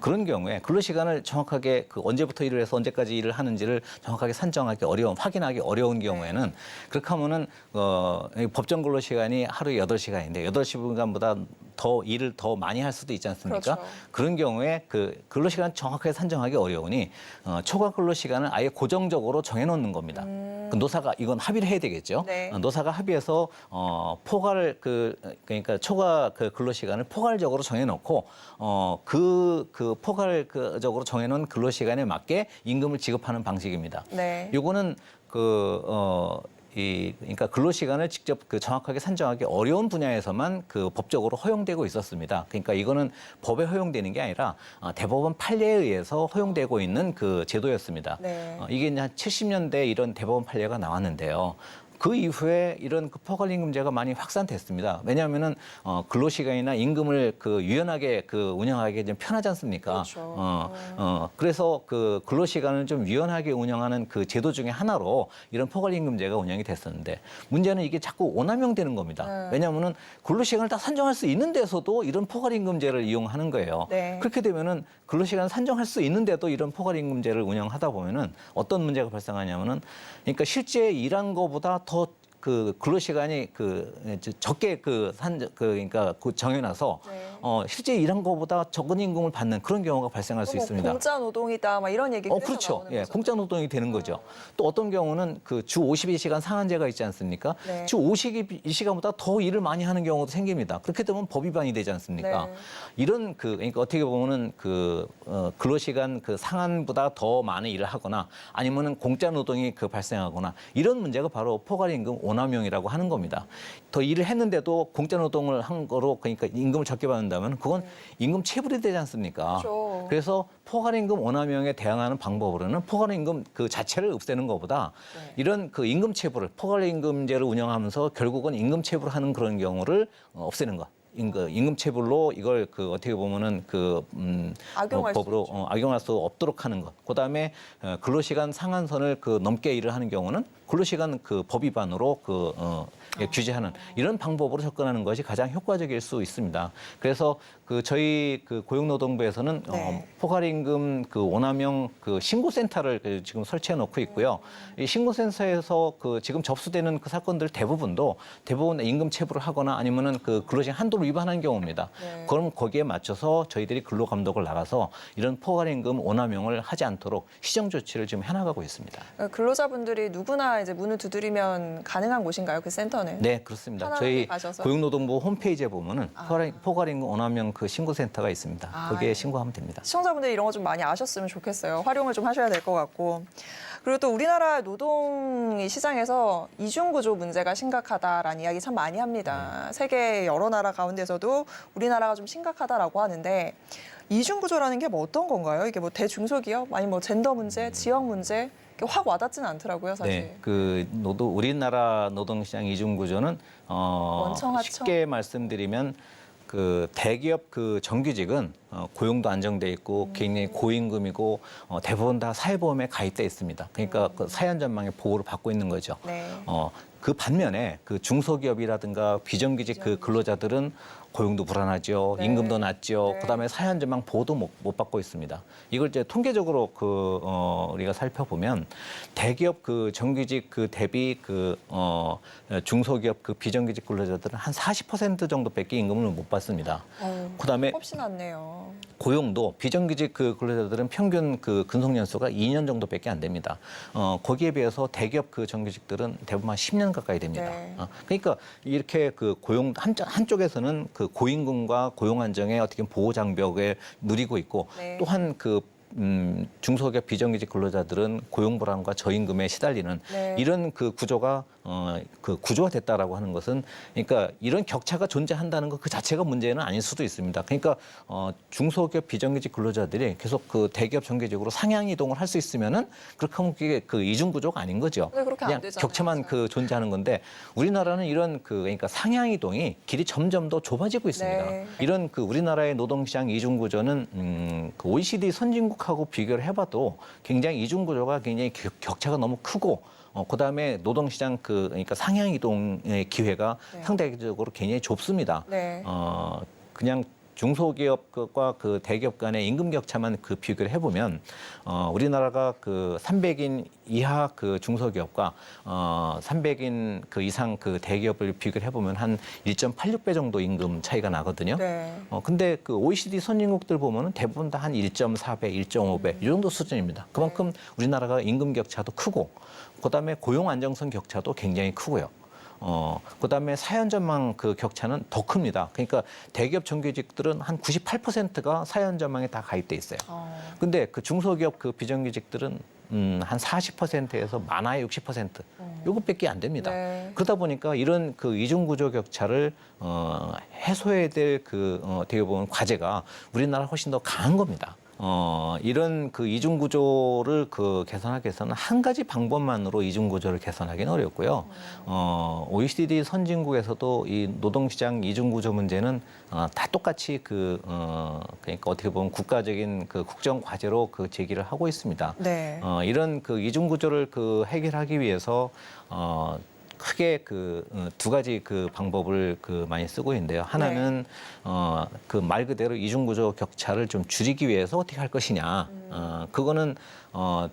그런 경우에 근로시간을 정확하게 그 언제부터 일을 해서 언제까지 일을 하는지를 정확하게 산정하기 어려운, 확인하기 어려운 경우에는 그렇게 하면은 법정 근로시간이 하루에 8시간인데 8시간보다 더 일을 더 많이 할 수도 있지 않습니까? 그렇죠. 그런 경우에 그 근로시간 정확하게 산정하기 어려우니 초과 근로시간을 아예 고정적으로 정해놓는 겁니다. 그 노사가 이건 합의를 해야 되겠죠. 네. 노사가 합의해서 포괄 그러니까 초과 그 근로 시간을 포괄적으로 정해놓고 그 포괄적으로 정해놓은 근로 시간에 맞게 임금을 지급하는 방식입니다. 네. 요거는 그러니까 근로 시간을 직접 정확하게 산정하기 어려운 분야에서만 법적으로 허용되고 있었습니다. 그러니까 이거는 법에 허용되는 게 아니라 대법원 판례에 의해서 허용되고 있는 그 제도였습니다. 네. 이게 이제 한 70년대에 이런 대법원 판례가 나왔는데요. 그 이후에 이런 포괄임금제가 많이 확산됐습니다. 왜냐하면은 근로시간이나 임금을 유연하게 운영하기 좀 편하지 않습니까? 그렇죠. 그래서 근로시간을 좀 유연하게 운영하는 그 제도 중에 하나로 이런 포괄임금제가 운영이 됐었는데 문제는 이게 자꾸 오남용되는 겁니다. 네. 왜냐하면은 근로시간을 다 산정할 수 있는 데서도 이런 포괄임금제를 이용하는 거예요. 네. 그렇게 되면은 근로시간을 산정할 수 있는데도 이런 포괄임금제를 운영하다 보면은 어떤 문제가 발생하냐면은 그러니까 실제 일한 거보다 더 근로시간이 적게 그러니까 정해놔서 네. 실제 일한 거보다 적은 임금을 받는 그런 경우가 발생할 수 있습니다. 공짜 노동이다, 막 이런 얘기가 계속 그렇죠. 나오는 예, 거죠. 공짜 노동이 되는 거죠. 또 어떤 경우는 주 52시간 상한제가 있지 않습니까? 네. 주 52시간보다 더 일을 많이 하는 경우도 생깁니다. 그렇게 되면 법 위반이 되지 않습니까? 네. 이런 그러니까 어떻게 보면은 근로시간 상한보다 더 많은 일을 하거나 아니면은 공짜 노동이 발생하거나 이런 문제가 바로 포괄임금 오남용이라고 하는 겁니다. 더 일을 했는데도 공짜 노동을 한 거로 그러니까 임금을 적게 받는다면 그건 임금 체불이 되지 않습니까? 그렇죠. 그래서 포괄임금 오남용에 대항하는 방법으로는 포괄임금 그 자체를 없애는 것보다 네. 이런 임금 체불을 포괄임금제를 운영하면서 결국은 임금 체불하는 그런 경우를 없애는 것. 임금 체불로 이걸 어떻게 보면은 악용할 수 법으로 있죠. 악용할 수 없도록 하는 것. 그다음에 근로시간 상한선을 넘게 일을 하는 경우는 근로시간 법 위반으로 규제하는 이런 방법으로 접근하는 것이 가장 효과적일 수 있습니다. 그래서 저희 고용노동부에서는 네. 포괄임금 오남용 신고센터를 지금 설치해 놓고 있고요. 이 신고센터에서 지금 접수되는 사건들 대부분 임금 체불을 하거나 아니면은 근로시간 한도를 위반한 경우입니다. 네. 그럼 거기에 맞춰서 저희들이 근로 감독을 나가서 이런 포괄임금 오남용을 하지 않도록 시정 조치를 지금 해나가고 있습니다. 근로자분들이 누구나 이제 문을 두드리면 가능한 곳인가요, 그 센터는? 네, 그렇습니다. 편안하게 저희 가셔서? 고용노동부 홈페이지에 보면은 포괄임금 오남용 신고센터가 있습니다. 거기에 네. 신고하면 됩니다. 시청자분들이 이런 거 좀 많이 아셨으면 좋겠어요. 활용을 좀 하셔야 될 것 같고. 그리고 또 우리나라 노동 시장에서 이중구조 문제가 심각하다라는 이야기 참 많이 합니다. 세계 여러 나라 가운데서도 우리나라가 좀 심각하다라고 하는데 이중구조라는 게 뭐 어떤 건가요? 이게 뭐 대중소기업, 아니 뭐 젠더 문제, 지역 문제 이렇게 확 와닿지는 않더라고요, 사실. 네, 우리나라 노동시장 이중구조는 원청, 하청? 쉽게 말씀드리면 대기업 정규직은 고용도 안정돼 있고 굉장히 고임금이고 대부분 다 사회보험에 가입돼 있습니다. 그러니까 사회안전망의 보호를 받고 있는 거죠. 네. 그 반면에 중소기업이라든가 비정규직 근로자들은 고용도 불안하죠. 네. 임금도 낮죠. 네. 그다음에 사회안전망 보호도 못 받고 있습니다. 이걸 이제 통계적으로 우리가 살펴보면 대기업 정규직 대비 중소기업 비정규직 근로자들은 한 40% 정도밖에 임금을 못 받습니다. 그다음에 훨씬 낫네요. 고용도 비정규직 근로자들은 평균 근속 연수가 2년 정도밖에 안 됩니다. 거기에 비해서 대기업 정규직들은 대부분 한 10년 가까이 됩니다. 네. 그러니까 이렇게 고용 한쪽에서는 고임금과 고용 안정의 어떻게 보면 보호 장벽을 누리고 있고 네. 또한 중소기업 비정규직 근로자들은 고용 불안과 저임금에 시달리는 네. 이런 구조가 구조가 됐다라고 하는 것은 그러니까 이런 격차가 존재한다는 것 그 자체가 문제는 아닐 수도 있습니다. 그러니까 중소기업 비정규직 근로자들이 계속 대기업 정규직으로 상향 이동을 할 수 있으면은 그렇게 하면 그게 이중 구조가 아닌 거죠. 네, 그렇게 안 그냥 되잖아요. 격차만 존재하는 건데 우리나라는 이런 그러니까 상향 이동이 길이 점점 더 좁아지고 있습니다. 네. 이런 우리나라의 노동시장 이중 구조는 OECD 선진국하고 비교를 해봐도 굉장히 이중 구조가 굉장히 격차가 너무 크고 그다음에 노동시장 그러니까 상향 이동의 기회가 네. 상대적으로 굉장히 좁습니다. 네. 그냥 중소기업과 그 대기업 간의 임금 격차만 그 비교를 해보면 우리나라가 그 300인 이하 그 중소기업과 300인 그 이상 그 대기업을 비교를 해보면 한 1.86배 정도 임금 차이가 나거든요. 네. 근데 그 OECD 선진국들 보면은 대부분 다 한 1.4배, 1.5배 이 정도 수준입니다. 그만큼 우리나라가 임금 격차도 크고, 그다음에 고용 안정성 격차도 굉장히 크고요. 그다음에 사회 전망 그 격차는 더 큽니다. 그러니까 대기업 정규직들은 한 98%가 사회 전망에 다 가입돼 있어요. 근데 그 중소기업 그 비정규직들은 한 40%에서 많아야 60% 요것밖에 안 됩니다. 네. 그러다 보니까 이런 그 이중 구조 격차를 해소해야 될 그 어떻게 보면 과제가 우리나라 훨씬 더 강한 겁니다. 이런 그 이중 구조를 그 개선하기 위해서는 한 가지 방법만으로 이중 구조를 개선하기는 어렵고요. OECD 선진국에서도 이 노동시장 이중 구조 문제는 다 똑같이 그러니까 어떻게 보면 국가적인 그 국정 과제로 그 제기를 하고 있습니다. 네. 이런 그 이중 구조를 그 해결하기 위해서 크게 그 두 가지 그 방법을 그 많이 쓰고 있는데요. 하나는 그 말 그대로 이중 구조 격차를 좀 줄이기 위해서 어떻게 할 것이냐. 그거는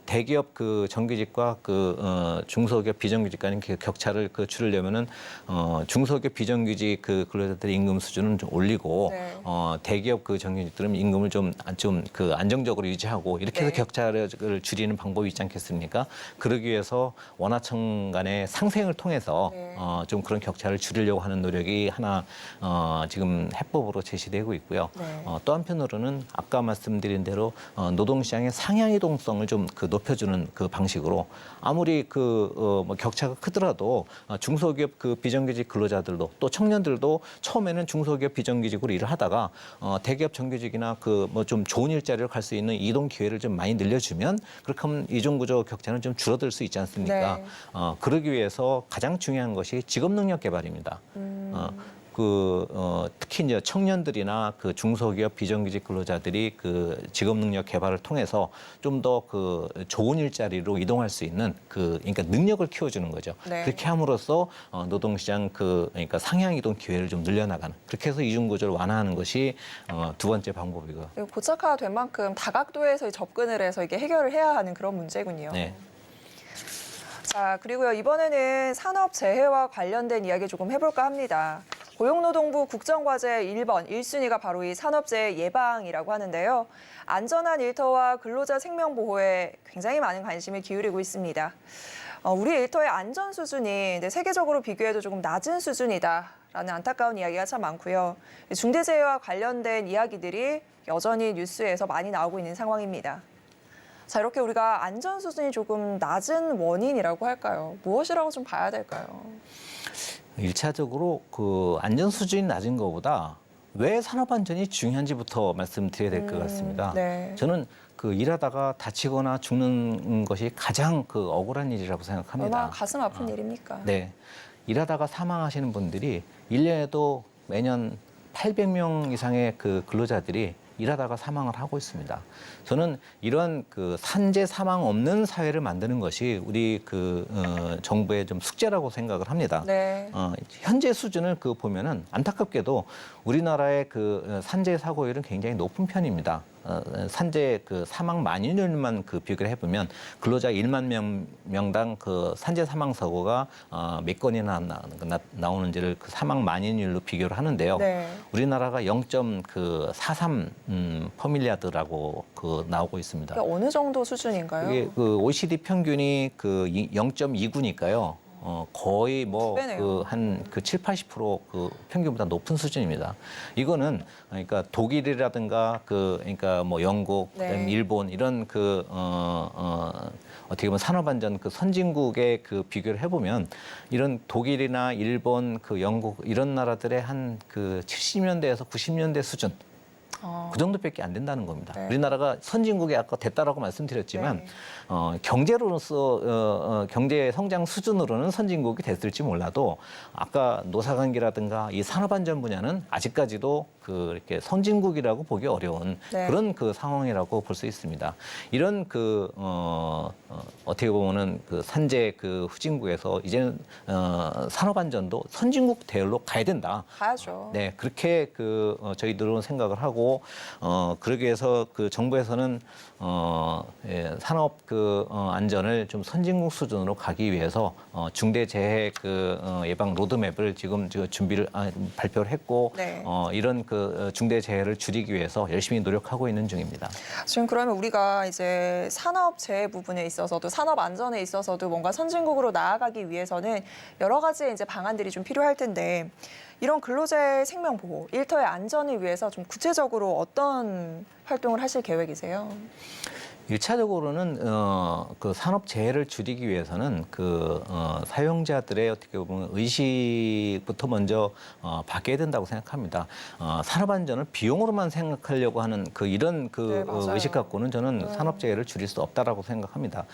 대기업 그 정규직과 그 중소기업 비정규직 간의 그 격차를 그 줄이려면은 중소기업 비정규직 그 근로자들의 임금 수준은 좀 올리고 네. 대기업 그 정규직들은 임금을 좀 그 안정적으로 유지하고 이렇게 해서 네. 격차를 줄이는 방법이 있지 않겠습니까? 그러기 위해서 원하청 간의 상생을 통해서 네. 좀 그런 격차를 줄이려고 하는 노력이 하나 지금 해법으로 제시되고 있고요. 네. 또 한편으로는 아까 말씀드린 대로 노동시장의 상향 이동성을 좀 그 높여주는 그 방식으로 아무리 뭐 격차가 크더라도 중소기업 그 비정규직 근로자들도 또 청년들도 처음에는 중소기업 비정규직으로 일을 하다가 대기업 정규직이나 그 뭐 좀 좋은 일자리로 갈 수 있는 이동 기회를 좀 많이 늘려주면 그렇게 하면 이중구조 격차는 좀 줄어들 수 있지 않습니까? 네. 그러기 위해서 가장 중요한 것이 직업 능력 개발입니다. 특히 이제 청년들이나 그 중소기업 비정규직 근로자들이 그 직업 능력 개발을 통해서 좀 더 그 좋은 일자리로 이동할 수 있는 그러니까 능력을 키워주는 거죠. 네. 그렇게 함으로써 노동시장 그러니까 상향 이동 기회를 좀 늘려나가는 그렇게 해서 이중 구조를 완화하는 것이 두 번째 방법이고. 고착화된 만큼 다각도에서 접근을 해서 이게 해결을 해야 하는 그런 문제군요. 네. 자, 그리고요, 이번에는 산업 재해와 관련된 이야기 조금 해볼까 합니다. 고용노동부 국정과제 1번, 1순위가 바로 이 산업재해 예방이라고 하는데요. 안전한 일터와 근로자 생명 보호에 굉장히 많은 관심을 기울이고 있습니다. 우리 일터의 안전 수준이 세계적으로 비교해도 조금 낮은 수준이다라는 안타까운 이야기가 참 많고요. 중대재해와 관련된 이야기들이 여전히 뉴스에서 많이 나오고 있는 상황입니다. 자, 이렇게 우리가 안전 수준이 조금 낮은 원인이라고 할까요? 무엇이라고 좀 봐야 될까요? 일차적으로 그 안전 수준이 낮은 것보다 왜 산업 안전이 중요한지부터 말씀드려야 될 것 같습니다. 네. 저는 그 일하다가 다치거나 죽는 것이 가장 그 억울한 일이라고 생각합니다. 얼마나 가슴 아픈 일입니까? 네. 일하다가 사망하시는 분들이 1년에도 매년 800명 이상의 그 근로자들이 일하다가 사망을 하고 있습니다. 저는 이런 그 산재 사망 없는 사회를 만드는 것이 우리 정부의 좀 숙제라고 생각을 합니다. 네. 현재 수준을 보면은 안타깝게도 우리나라의 그 산재 사고율은 굉장히 높은 편입니다. 산재 그 사망 만인율만 비교를 해보면 근로자 1만 명당 그 산재 사망 사고가 몇 건이나 나오는지를 그 사망 만인율로 비교를 하는데요. 네. 우리나라가 0.43 퍼밀리아드라고 나오고 있습니다. 그러니까 어느 정도 수준인가요? 이게 그 OECD 평균이 0.29니까요. 거의 뭐 배네요. 한 7, 80% 평균보다 높은 수준입니다. 이거는 그러니까 독일이라든가 그러니까 뭐 영국, 그다음에 네. 일본 이런 어떻게 보면 산업안전 선진국의 비교를 해보면 이런 독일이나 일본, 영국 이런 나라들의 한 70년대에서 90년대 수준. 그 정도밖에 안 된다는 겁니다. 네. 우리나라가 선진국에 아까 됐다라고 말씀드렸지만 네. 경제로서 경제 성장 수준으로는 선진국이 됐을지 몰라도 아까 노사관계라든가 이 산업안전 분야는 아직까지도 이렇게 선진국이라고 보기 어려운 네. 그런 상황이라고 볼 수 있습니다. 이런 어떻게 보면은 산재 후진국에서 이제는 산업안전도 선진국 대열로 가야 된다. 가야죠. 네, 그렇게 저희들은 생각을 하고 그러기 위해서 정부에서는 산업 안전을 좀 선진국 수준으로 가기 위해서 중대재해 예방 로드맵을 지금 준비를 발표를 했고 네. 이런 중대재해를 줄이기 위해서 열심히 노력하고 있는 중입니다. 지금 그러면 우리가 이제 산업재해 부분에 있어서도 산업 안전에 있어서도 뭔가 선진국으로 나아가기 위해서는 여러 가지 이제 방안들이 좀 필요할 텐데 이런 근로자의 생명 보호, 일터의 안전을 위해서 좀 구체적으로 어떤 활동을 하실 계획이세요? 일차적으로는 산업 재해를 줄이기 위해서는 사용자들의 어떻게 보면 의식부터 먼저 바뀌어야 된다고 생각합니다. 산업 안전을 비용으로만 생각하려고 하는 이런 네, 맞아요. 의식 갖고는 저는 산업 재해를 줄일 수 없다라고 생각합니다.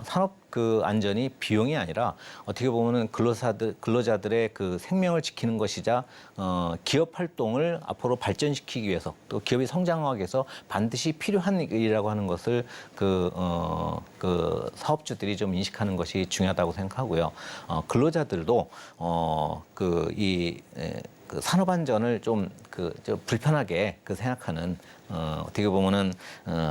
산업 안전이 비용이 아니라 어떻게 보면은 근로자들의 생명을 지키는 것이자 기업 활동을 앞으로 발전시키기 위해서 또 기업이 성장하기 위해서 반드시 필요한 일이라고 하는 것을 사업주들이 좀 인식하는 것이 중요하다고 생각하고요. 근로자들도 산업 안전을 좀 불편하게 생각하는 어떻게 보면은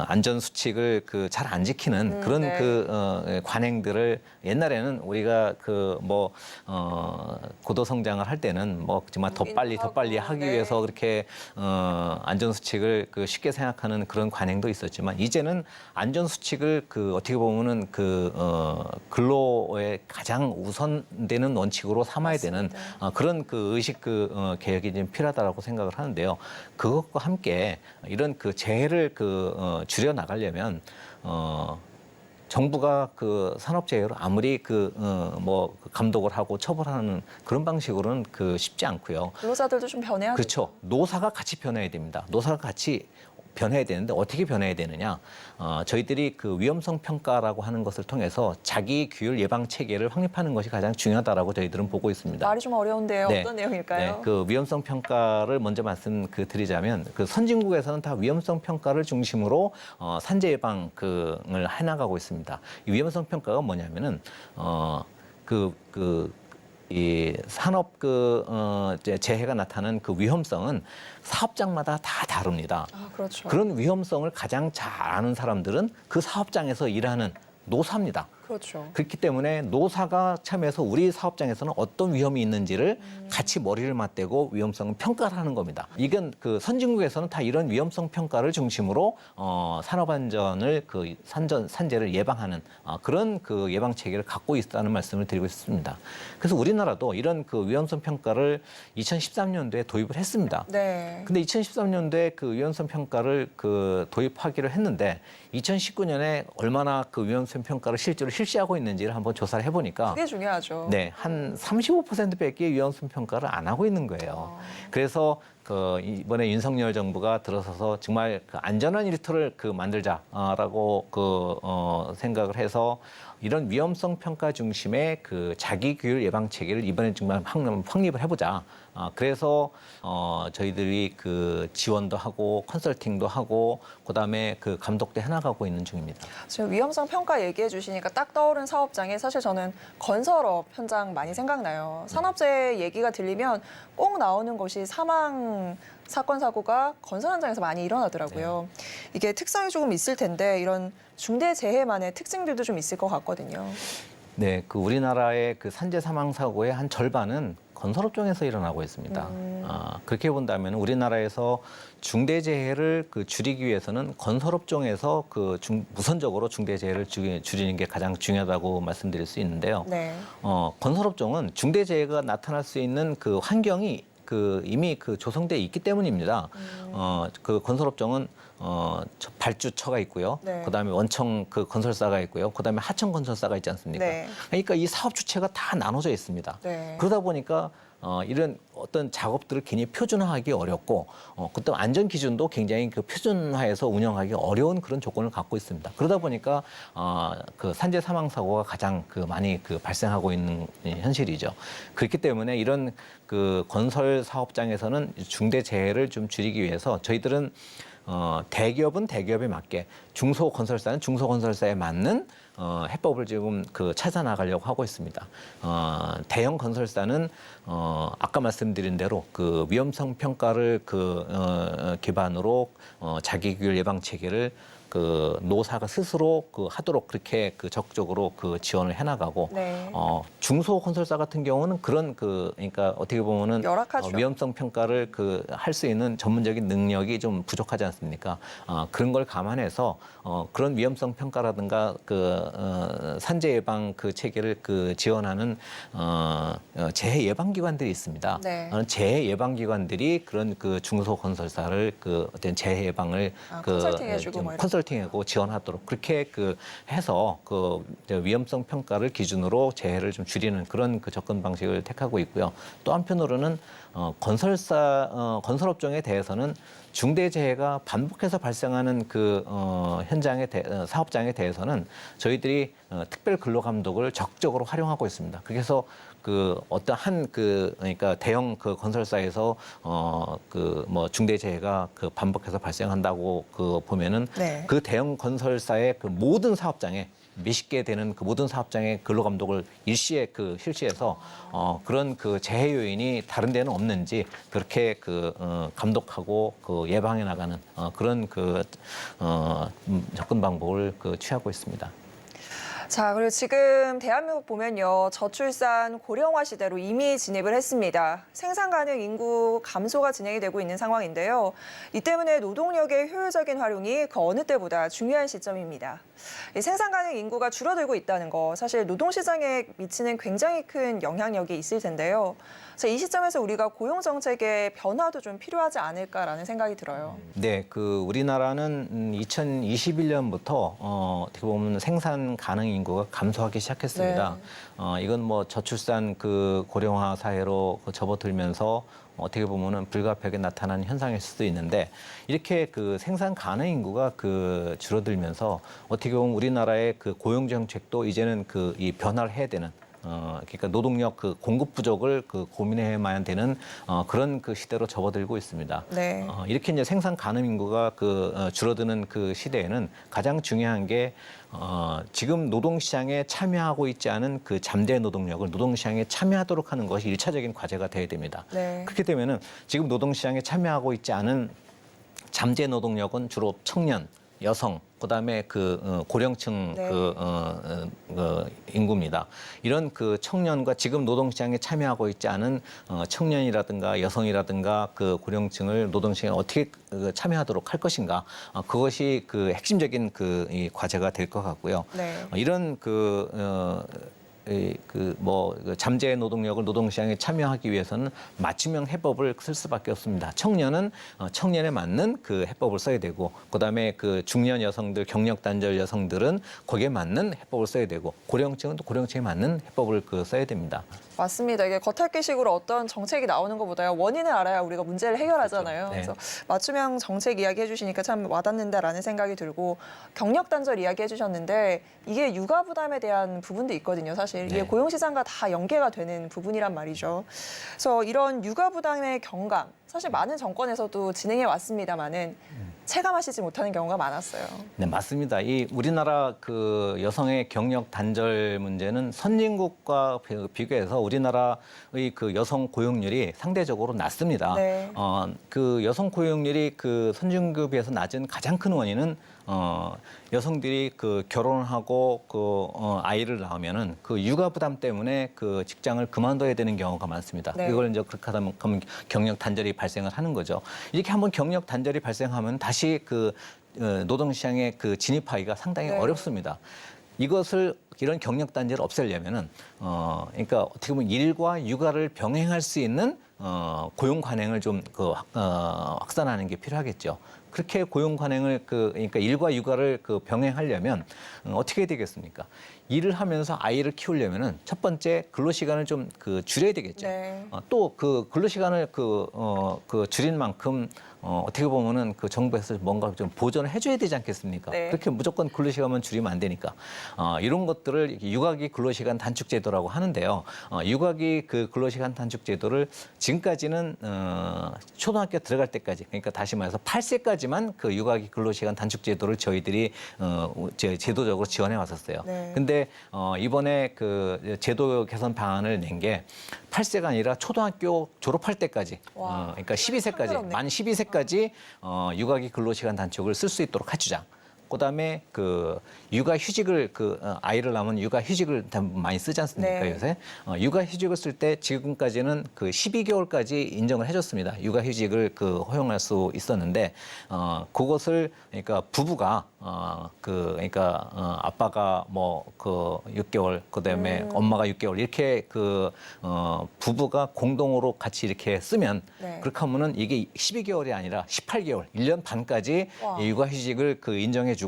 안전 수칙을 잘 안 지키는 그런 네. 관행들을 옛날에는 우리가 고도 성장을 할 때는 정말 더 빨리 하기 네. 위해서 그렇게 안전 수칙을 쉽게 생각하는 그런 관행도 있었지만 이제는 안전 수칙을 어떻게 보면은 근로의 가장 우선되는 원칙으로 삼아야 되는 그런 의식 개혁이 좀 필요하다고 생각을 하는데요. 그것과 함께 이런 재해를 줄여 나가려면 정부가 산업재해로 아무리 감독을 하고 처벌하는 그런 방식으로는 쉽지 않고요. 근로자들도 좀 변해야 그렇죠. 노사가 같이 변해야 됩니다. 노사가 같이 변해야 되는데 어떻게 변해야 되느냐? 저희들이 위험성 평가라고 하는 것을 통해서 자기 규율 예방 체계를 확립하는 것이 가장 중요하다라고 저희들은 보고 있습니다. 말이 좀 어려운데요. 네. 어떤 내용일까요? 네, 위험성 평가를 먼저 드리자면 선진국에서는 다 위험성 평가를 중심으로 산재 예방을 해나가고 있습니다. 이 위험성 평가가 뭐냐면은 이 산업 재해가 나타나는 위험성은 사업장마다 다 다릅니다. 그렇죠. 그런 위험성을 가장 잘 아는 사람들은 그 사업장에서 일하는 노사입니다. 그렇죠. 그렇기 때문에 노사가 참여해서 우리 사업장에서는 어떤 위험이 있는지를 같이 머리를 맞대고 위험성을 평가를 하는 겁니다. 이건 선진국에서는 다 이런 위험성 평가를 중심으로 산업안전을 산재를 예방하는 그런 예방 체계를 갖고 있다는 말씀을 드리고 있습니다. 그래서 우리나라도 이런 위험성 평가를 2013년도에 도입을 했습니다. 네. 근데 2013년도에 위험성 평가를 도입하기로 했는데 2019년에 얼마나 위험성 평가를 실제로 실시하고 있는지를 한번 조사를 해보니까 그게 중요하죠. 네, 한 35%밖에 위험성 평가를 안 하고 있는 거예요. 그래서 이번에 윤석열 정부가 들어서서 정말 안전한 일터를 만들자라고 생각을 해서 이런 위험성 평가 중심의 자기 규율 예방 체계를 이번에 정말 확립을 해보자. 그래서 저희들이 지원도 하고 컨설팅도 하고 그다음에 감독도 해나가고 있는 중입니다. 지금 위험성 평가 얘기해 주시니까 딱 떠오른 사업장에 사실 저는 건설업 현장 많이 생각나요. 산업재해 얘기가 들리면 꼭 나오는 것이 사망 사건 사고가 건설 현장에서 많이 일어나더라고요. 이게 특성이 조금 있을 텐데 이런 중대재해만의 특징들도 좀 있을 것 같거든요. 네, 우리나라의 산재 사망 사고의 한 절반은 건설업종에서 일어나고 있습니다. 그렇게 본다면 우리나라에서 중대재해를 줄이기 위해서는 건설업종에서 우선적으로 중대재해를 줄이는 게 가장 중요하다고 말씀드릴 수 있는데요. 네. 건설업종은 중대재해가 나타날 수 있는 환경이 이미 조성돼 있기 때문입니다. 건설업종은 발주처가 있고요. 네. 그다음에 원청 건설사가 있고요. 그다음에 하청 건설사가 있지 않습니까? 네. 그러니까 이 사업 주체가 다 나눠져 있습니다. 네. 그러다 보니까 이런 어떤 작업들을 괜히 표준화하기 어렵고 그다음 안전 기준도 굉장히 그 표준화해서 운영하기 어려운 그런 조건을 갖고 있습니다. 그러다 보니까 그 산재 사망 사고가 가장 그 많이 그 발생하고 있는 현실이죠. 그렇기 때문에 이런 그 건설 사업장에서는 중대 재해를 좀 줄이기 위해서 저희들은 대기업은 대기업에 맞게 중소건설사는 중소건설사에 맞는 해법을 지금 그 찾아 나가려고 하고 있습니다. 대형 건설사는 아까 말씀드린 대로 그 위험성 평가를 기반으로 자기 규율 예방 체계를 그 노사가 스스로 그 하도록 그렇게 그 적극적으로 그 지원을 해나가고 네. 중소 건설사 같은 경우는 그런 그러니까 어떻게 보면은 열악하죠. 위험성 평가를 그 할 수 있는 전문적인 능력이 좀 부족하지 않습니까? 그런 걸 감안해서 그런 위험성 평가라든가 산재 예방 그 체계를 그 지원하는 재해 예방 기관들이 있습니다. 네. 재해 예방 기관들이 그런 그 중소 건설사를 그 어떤 재해 예방을 컨설팅해주고 뭐 이런. 컨설팅하고 지원하도록 그렇게 그 해서 그 위험성 평가를 기준으로 재해를 좀 줄이는 그런 그 접근 방식을 택하고 있고요. 또 한편으로는 건설업종에 대해서는 중대 재해가 반복해서 발생하는 그 사업장에 대해서는 저희들이 특별 근로 감독을 적극적으로 활용하고 있습니다. 그래서 그 어떤 그러니까 대형 그 건설사에서 그 뭐 중대 재해가 그 반복해서 발생한다고 그 보면은 네. 그 대형 건설사의 그 모든 사업장에 몇십 개 되는 그 모든 사업장의 근로 감독을 일시에 그 실시해서 그런 그 재해 요인이 다른 데는 없는지 그렇게 그 감독하고 그 예방해 나가는 그런 접근 방법을 그 취하고 있습니다. 자, 그리고 지금 대한민국 보면요. 저출산 고령화 시대로 이미 진입을 했습니다. 생산 가능 인구 감소가 진행이 되고 있는 상황인데요. 이 때문에 노동력의 효율적인 활용이 그 어느 때보다 중요한 시점입니다. 이 생산 가능 인구가 줄어들고 있다는 거 사실 노동 시장에 미치는 굉장히 큰 영향력이 있을 텐데요. 그래서 이 시점에서 우리가 고용 정책의 변화도 좀 필요하지 않을까라는 생각이 들어요. 네, 그 우리나라는 2021년부터 어떻게 보면 생산 가능 인구가 감소하기 시작했습니다. 이건 뭐 저출산 그 고령화 사회로 접어들면서 어떻게 보면은 불가피하게 나타나는 현상일 수도 있는데 이렇게 그 생산 가능 인구가 그 줄어들면서 어떻게 보면 우리나라의 그 고용 정책도 이제는 그 이 변화를 해야 되는 그러니까 노동력 그 공급 부족을 그 고민해야만 되는 그런 그 시대로 접어들고 있습니다. 네. 이렇게 이제 생산 가능 인구가 줄어드는 그 시대에는 가장 중요한 게 지금 노동시장에 참여하고 있지 않은 그 잠재 노동력을 노동시장에 참여하도록 하는 것이 일차적인 과제가 돼야 됩니다. 네. 그렇게 되면은 지금 노동시장에 참여하고 있지 않은 잠재 노동력은 주로 청년, 여성, 그다음에 고령층 네. 인구입니다. 이런 그 청년과 지금 노동시장에 참여하고 있지 않은 청년이라든가 여성이라든가 그 고령층을 노동시장에 어떻게 참여하도록 할 것인가 그것이 그 핵심적인 이 과제가 될 것 같고요. 네. 이런 잠재 노동력을 노동시장에 참여하기 위해서는 맞춤형 해법을 쓸 수밖에 없습니다. 청년은 청년에 맞는 그 해법을 써야 되고, 그다음에 그 중년 여성들, 경력 단절 여성들은 거기에 맞는 해법을 써야 되고, 고령층은 또 고령층에 맞는 해법을 써야 됩니다. 맞습니다. 이게 겉핥기식으로 어떤 정책이 나오는 것보다요. 원인을 알아야 우리가 문제를 해결하잖아요. 그렇죠. 네. 그래서 맞춤형 정책 이야기 해주시니까 참 와닿는다라는 생각이 들고 경력 단절 이야기 해주셨는데 이게 육아 부담에 대한 부분도 있거든요. 사실 이게 네. 고용시장과 다 연계가 되는 부분이란 말이죠. 그래서 이런 육아 부담의 경감 사실 많은 정권에서도 진행해 왔습니다만은 체감하시지 못하는 경우가 많았어요. 네, 맞습니다. 이 우리나라 그 여성의 경력 단절 문제는 선진국과 비교해서 우리나라의 그 여성 고용률이 상대적으로 낮습니다. 네. 그 여성 고용률이 그 선진국에 비해서 낮은 가장 큰 원인은 여성들이 그 결혼을 하고 아이를 낳으면은 그 육아 부담 때문에 그 직장을 그만둬야 되는 경우가 많습니다. 네. 이걸 이제 그렇게 하다 보면 경력 단절이 발생을 하는 거죠. 이렇게 한번 경력 단절이 발생하면 다시 노동시장에 진입하기가 상당히 네. 어렵습니다. 이런 경력 단절을 없애려면은 그러니까 어떻게 보면 일과 육아를 병행할 수 있는 고용 관행을 좀 확산하는 게 필요하겠죠. 그렇게 고용 관행을 그러니까 일과 육아를 병행하려면 어떻게 되겠습니까? 일을 하면서 아이를 키우려면은 첫 번째 근로 시간을 좀 줄여야 되겠죠. 네. 또 그 근로 시간을 줄인 만큼 어떻게 보면은 그 정부에서 뭔가 좀 보전을 해줘야 되지 않겠습니까? 네. 그렇게 무조건 근로 시간만 줄이면 안 되니까 이런 것들을 육아기 근로 시간 단축 제도라고 하는데요. 육아기 그 근로 시간 단축 제도를 지금까지는 초등학교 들어갈 때까지, 그러니까 다시 말해서 8세까지만 그 육아기 근로 시간 단축 제도를 저희들이 제도적으로 지원해 왔었어요. 네. 근데 이번에 그 제도 개선 방안을 낸 게 8세가 아니라 초등학교 졸업할 때까지, 와, 그러니까 12세까지, 흥미롭네. 만 12세까지 육아기 근로시간 단축을 쓸 수 있도록 해주자. 그다음에 그 육아휴직을 아이를 낳으면 육아휴직을 많이 쓰지 않습니까, 네. 요새? 육아휴직을 쓸 때 지금까지는 그 12개월까지 인정을 해줬습니다. 육아휴직을 허용할 수 있었는데 그것을 그러니까 부부가 그러니까 아빠가 뭐 6개월, 그다음에 엄마가 6개월 이렇게 부부가 공동으로 같이 이렇게 쓰면 네. 그렇게 하면은 이게 12개월이 아니라 18개월, 1년 반까지 와. 육아휴직을 인정해주고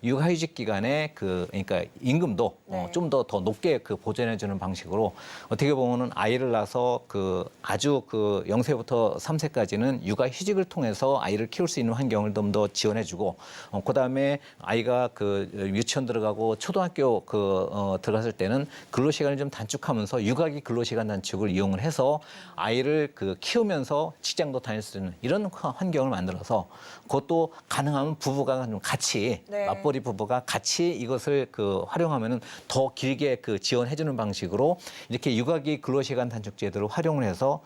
육아휴직 기간에 그러니까 임금도 네. 좀 더 높게 보전해주는 방식으로 어떻게 보면은 아이를 낳아서 아주 0세부터 3세까지는 육아휴직을 통해서 아이를 키울 수 있는 환경을 좀 더 지원해주고 그다음에 아이가 유치원 들어가고 초등학교 들어갔을 때는 근로시간을 좀 단축하면서 육아기 근로시간 단축을 이용을 해서 아이를 키우면서 직장도 다닐 수 있는 이런 환경을 만들어서 그것도 가능하면 부부가 좀 같이 네. 맞벌이 부부가 같이 이것을 활용하면은 더 길게 지원해주는 방식으로 이렇게 육아기 근로시간 단축 제도를 활용을 해서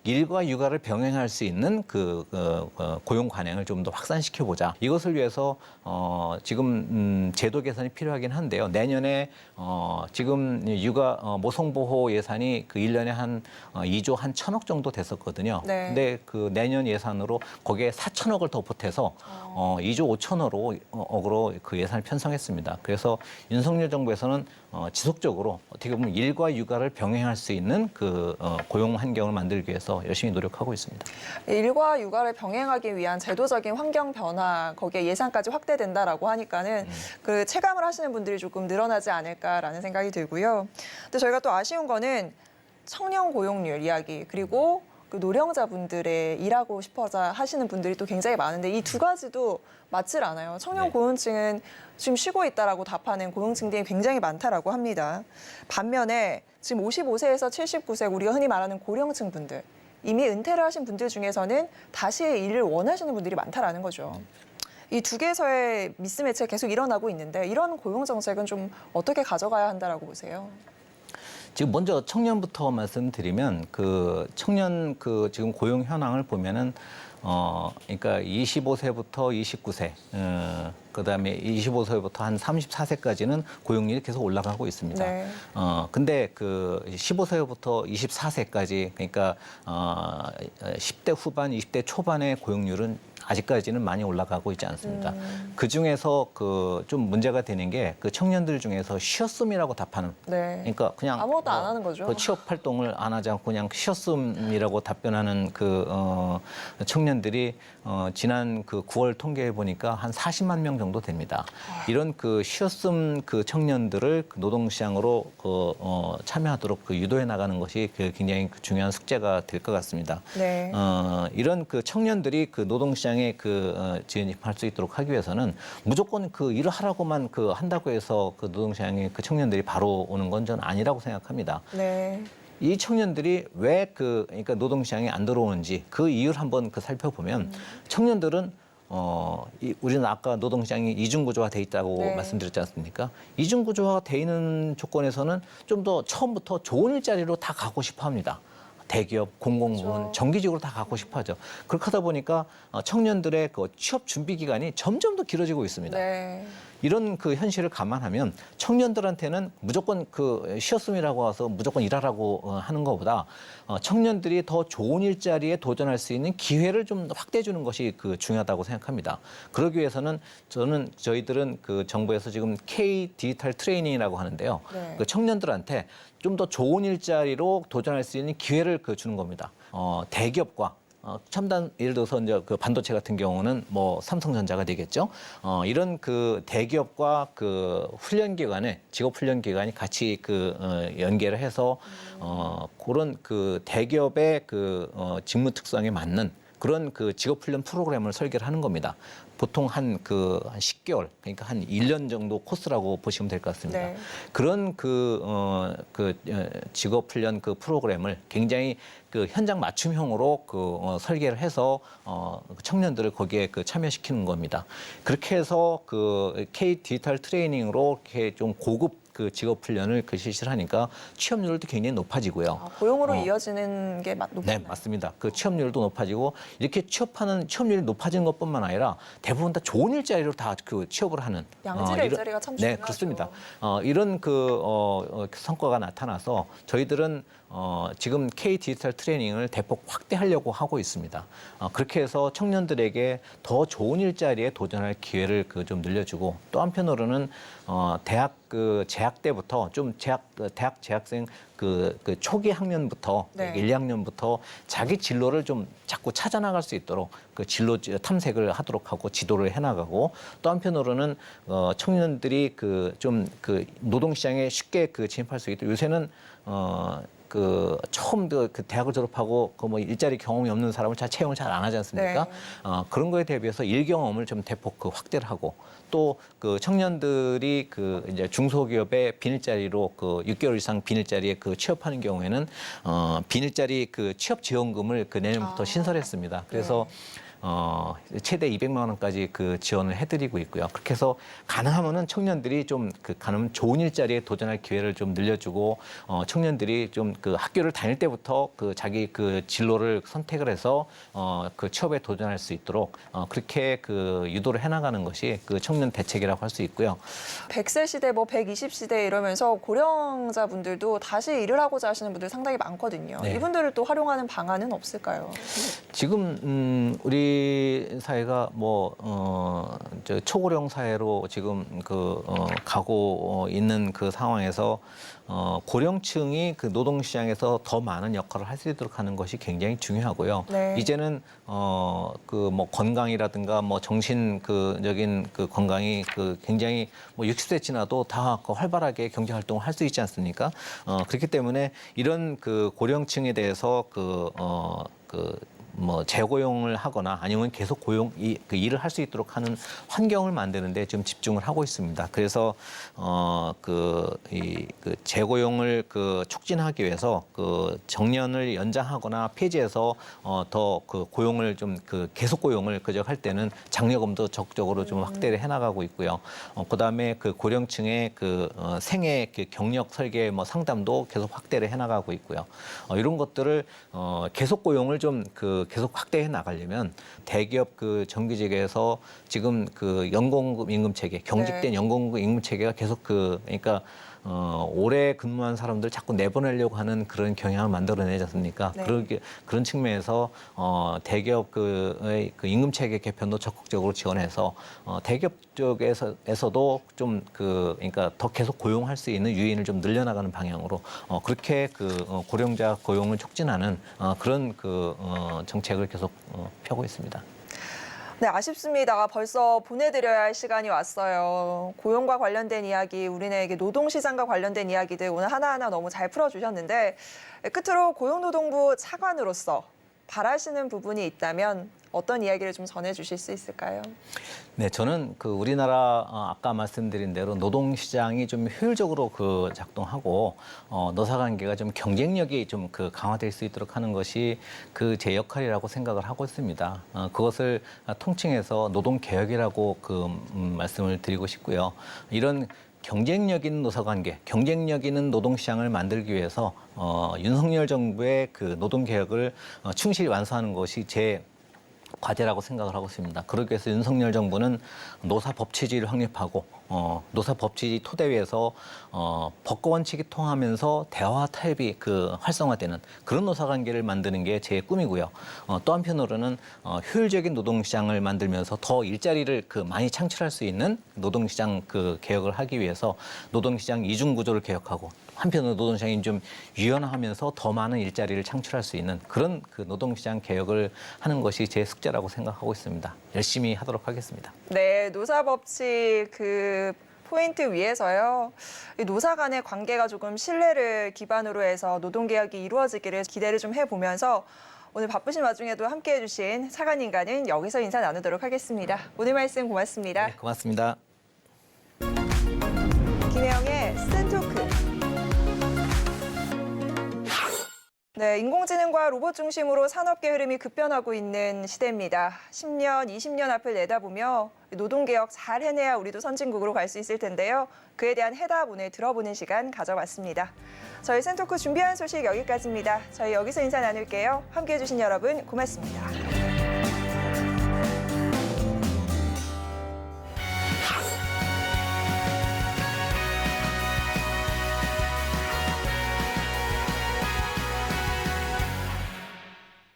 일과 육아를 병행할 수 있는 고용 관행을 좀 더 확산시켜 보자. 이것을 위해서 지금 제도 개선이 필요하긴 한데요. 내년에 지금 육아 모성보호 예산이 1년에 한 2조 한 1,000억 정도 됐었거든요. 네. 근데 내년 예산으로 거기에 4,000억을 더 보태서 2조 5천억으로 그 예산을 편성했습니다. 그래서 윤석열 정부에서는 지속적으로 어떻게 보면 일과 육아를 병행할 수 있는 고용 환경을 만들기 위해서 열심히 노력하고 있습니다. 일과 육아를 병행하기 위한 제도적인 환경 변화, 거기에 예산까지 확대된다라고 하니까는 체감을 하시는 분들이 조금 늘어나지 않을까라는 생각이 들고요. 근데 저희가 또 아쉬운 거는 청년 고용률 이야기, 그리고 노령자분들의 일하고 싶어서 하시는 분들이 또 굉장히 많은데 이 두 가지도 맞질 않아요. 청년 네. 고용층은 지금 쉬고 있다라고 답하는 고용층들이 굉장히 많다라고 합니다. 반면에 지금 55세에서 79세 우리가 흔히 말하는 고령층 분들, 이미 은퇴를 하신 분들 중에서는 다시 일을 원하시는 분들이 많다라는 거죠. 이 두 개에서의 미스매치가 계속 일어나고 있는데 이런 고용 정책은 좀 어떻게 가져가야 한다라고 보세요? 지금 먼저 청년부터 말씀드리면 청년 지금 고용 현황을 보면은 그러니까 25세부터 29세, 그다음에 25세부터 한 34세까지는 고용률이 계속 올라가고 있습니다. 네. 근데 15세부터 24세까지 그러니까 10대 후반, 20대 초반의 고용률은 아직까지는 많이 올라가고 있지 않습니다. 그 중에서 좀 문제가 되는 게 청년들 중에서 쉬었음이라고 답하는. 네. 그러니까 그냥 아무것도 안 하는 거죠. 취업 활동을 안 하지 않고 그냥 쉬었음이라고 답변하는 청년들이 지난 9월 통계해 보니까 한 40만 명 정도 됩니다. 이런 쉬었음 청년들을 노동시장으로 참여하도록 유도해 나가는 것이 굉장히 중요한 숙제가 될 것 같습니다. 네. 이런 청년들이 노동시장에 진입할 수 있도록 하기 위해서는 무조건 일을 하라고만 한다고 해서 노동시장에 청년들이 바로 오는 건 저는 아니라고 생각합니다. 네. 이 청년들이 왜 그러니까 노동시장에 안 들어오는지 그 이유를 한번 살펴보면 청년들은 우리는 아까 노동시장이 이중구조화 돼 있다고 네. 말씀드렸지 않습니까? 이중구조화가 돼 있는 조건에서는 좀 더 처음부터 좋은 일자리로 다 가고 싶어 합니다. 대기업, 공공부문, 그렇죠. 정기직으로 다 가고 싶어 하죠. 그렇게 하다 보니까 청년들의 취업 준비 기간이 점점 더 길어지고 있습니다. 네. 이런 현실을 감안하면 청년들한테는 무조건 쉬었음이라고 해서 무조건 일하라고 하는 것보다 청년들이 더 좋은 일자리에 도전할 수 있는 기회를 좀 확대해 주는 것이 중요하다고 생각합니다. 그러기 위해서는 저희들은 정부에서 지금 K 디지털 트레이닝이라고 하는데요. 네. 청년들한테 좀 더 좋은 일자리로 도전할 수 있는 기회를 주는 겁니다. 대기업과 첨단 예를 들어서 이제 그 반도체 같은 경우는 뭐 삼성전자가 되겠죠. 이런 그 대기업과 그 훈련기관에 직업 훈련기관이 같이 연계를 해서 그런 그 대기업의 직무 특성에 맞는 그런 그 직업 훈련 프로그램을 설계를 하는 겁니다. 보통 한 10개월, 그러니까 한 1년 정도 코스라고 보시면 될 것 같습니다. 네. 그런 직업 훈련 프로그램을 굉장히 현장 맞춤형으로 설계를 해서 청년들을 거기에 참여시키는 겁니다. 그렇게 해서 K 디지털 트레이닝으로 이렇게 좀 고급 직업 훈련을 실시를 하니까 취업률도 굉장히 높아지고요. 고용으로 이어지는 게 높나요? 네, 맞습니다. 취업률도 높아지고 이렇게 취업률이 높아지는 것뿐만 아니라 대부분 다 좋은 일자리로 다 취업을 하는 양질의 일자리가 참 중요하죠. 네, 그렇습니다. 이런 성과가 나타나서 저희들은 지금 K 디지털 트레이닝을 대폭 확대하려고 하고 있습니다. 그렇게 해서 청년들에게 더 좋은 일자리에 도전할 기회를 좀 늘려주고 또 한편으로는 대학 재학 때부터 대학 재학생 초기 학년부터 네. 1, 2학년부터 자기 진로를 좀 자꾸 찾아나갈 수 있도록 진로 탐색을 하도록 하고 지도를 해나가고 또 한편으로는 청년들이 노동시장에 쉽게 진입할 수 있도록 요새는 처음 대학을 졸업하고 일자리 경험이 없는 사람을 채용을 잘 안 하지 않습니까? 네. 그런 거에 대비해서 일 경험을 좀 대폭 확대를 하고 또 청년들이 이제 중소기업의 빈일자리로 6개월 이상 빈일자리에 취업하는 경우에는 빈일자리 취업 지원금을 내년부터 신설했습니다. 그래서 최대 200만 원까지 지원을 해드리고 있고요. 그렇게 해서 가능하면은 청년들이 가능하면 좋은 일자리에 도전할 기회를 좀 늘려주고 청년들이 좀 학교를 다닐 때부터 자기 진로를 선택을 해서 취업에 도전할 수 있도록 그렇게 유도를 해나가는 것이 청년 대책이라고 할 수 있고요. 100세 시대, 120시대 이러면서 고령자분들도 다시 일을 하고자 하시는 분들 상당히 많거든요. 네. 이분들을 또 활용하는 방안은 없을까요? 지금 우리 사회가 초고령 사회로 지금 가고 있는 상황에서 고령층이 노동시장에서 더 많은 역할을 할 수 있도록 하는 것이 굉장히 중요하고요. 네. 이제는 건강이라든가 정신적인 건강이 굉장히 60세 지나도 다 활발하게 경제 활동을 할 수 있지 않습니까? 그렇기 때문에 이런 고령층에 대해서 재고용을 하거나 아니면 계속 일을 할 수 있도록 하는 환경을 만드는데 지금 집중을 하고 있습니다. 그래서 재고용을 촉진하기 위해서 정년을 연장하거나 폐지해서 더 고용을 좀 계속 고용을 할 때는 장려금도 적극적으로 좀 확대를 해나가고 있고요. 그다음에 고령층의 생애 경력 설계 상담도 계속 확대를 해나가고 있고요. 이런 것들을 계속 고용을 좀 계속 확대해 나가려면 대기업 정규직에서 지금 연공급 임금 체계, 경직된 네. 연공급 임금 체계가 계속 그러니까 오래 근무한 사람들 자꾸 내보내려고 하는 그런 경향을 만들어내지 않습니까? 네. 그런 측면에서 대기업의 임금 체계 개편도 적극적으로 지원해서 대기업 쪽에서도 좀 그러니까 더 계속 고용할 수 있는 유인을 좀 늘려나가는 방향으로 그렇게 고령자 고용을 촉진하는 그런 정책을 계속 펴고 있습니다. 네, 아쉽습니다. 벌써 보내드려야 할 시간이 왔어요. 고용과 관련된 이야기, 우리네에게 노동시장과 관련된 이야기들 오늘 하나하나 너무 잘 풀어주셨는데 끝으로 고용노동부 차관으로서 바라시는 부분이 있다면 어떤 이야기를 좀 전해주실 수 있을까요? 네, 저는 우리나라 아까 말씀드린 대로 노동시장이 좀 효율적으로 작동하고 노사관계가 좀 경쟁력이 좀 강화될 수 있도록 하는 것이 제 역할이라고 생각을 하고 있습니다. 그것을 통칭해서 노동개혁이라고 말씀을 드리고 싶고요. 이런 경쟁력 있는 노사관계, 경쟁력 있는 노동시장을 만들기 위해서 윤석열 정부의 노동개혁을 충실히 완수하는 것이 제 과제라고 생각을 하고 있습니다. 그러기 위해서 윤석열 정부는 노사법치주의를 확립하고 노사법치주의 토대 위에서 법과 원칙이 통하면서 대화와 타협이 활성화되는 그런 노사관계를 만드는 게 제 꿈이고요. 또 한편으로는 효율적인 노동시장을 만들면서 더 일자리를 많이 창출할 수 있는 노동시장 개혁을 하기 위해서 노동시장 이중구조를 개혁하고 한편으로 노동시장이 좀 유연화하면서 더 많은 일자리를 창출할 수 있는 그런 노동시장 개혁을 하는 것이 제 숙제라고 생각하고 있습니다. 열심히 하도록 하겠습니다. 네, 노사법칙 포인트 위에서요. 이 노사 간의 관계가 조금 신뢰를 기반으로 해서 노동개혁이 이루어지기를 기대를 좀 해보면서 오늘 바쁘신 와중에도 함께해 주신 사관인간은 여기서 인사 나누도록 하겠습니다. 오늘 말씀 고맙습니다. 네, 고맙습니다. 김혜영의 스탠토크. 네, 인공지능과 로봇 중심으로 산업계 흐름이 급변하고 있는 시대입니다. 10년, 20년 앞을 내다보며 노동개혁 잘 해내야 우리도 선진국으로 갈 수 있을 텐데요. 그에 대한 해답 오늘 들어보는 시간 가져봤습니다. 저희 센토크 준비한 소식 여기까지입니다. 저희 여기서 인사 나눌게요. 함께해 주신 여러분 고맙습니다.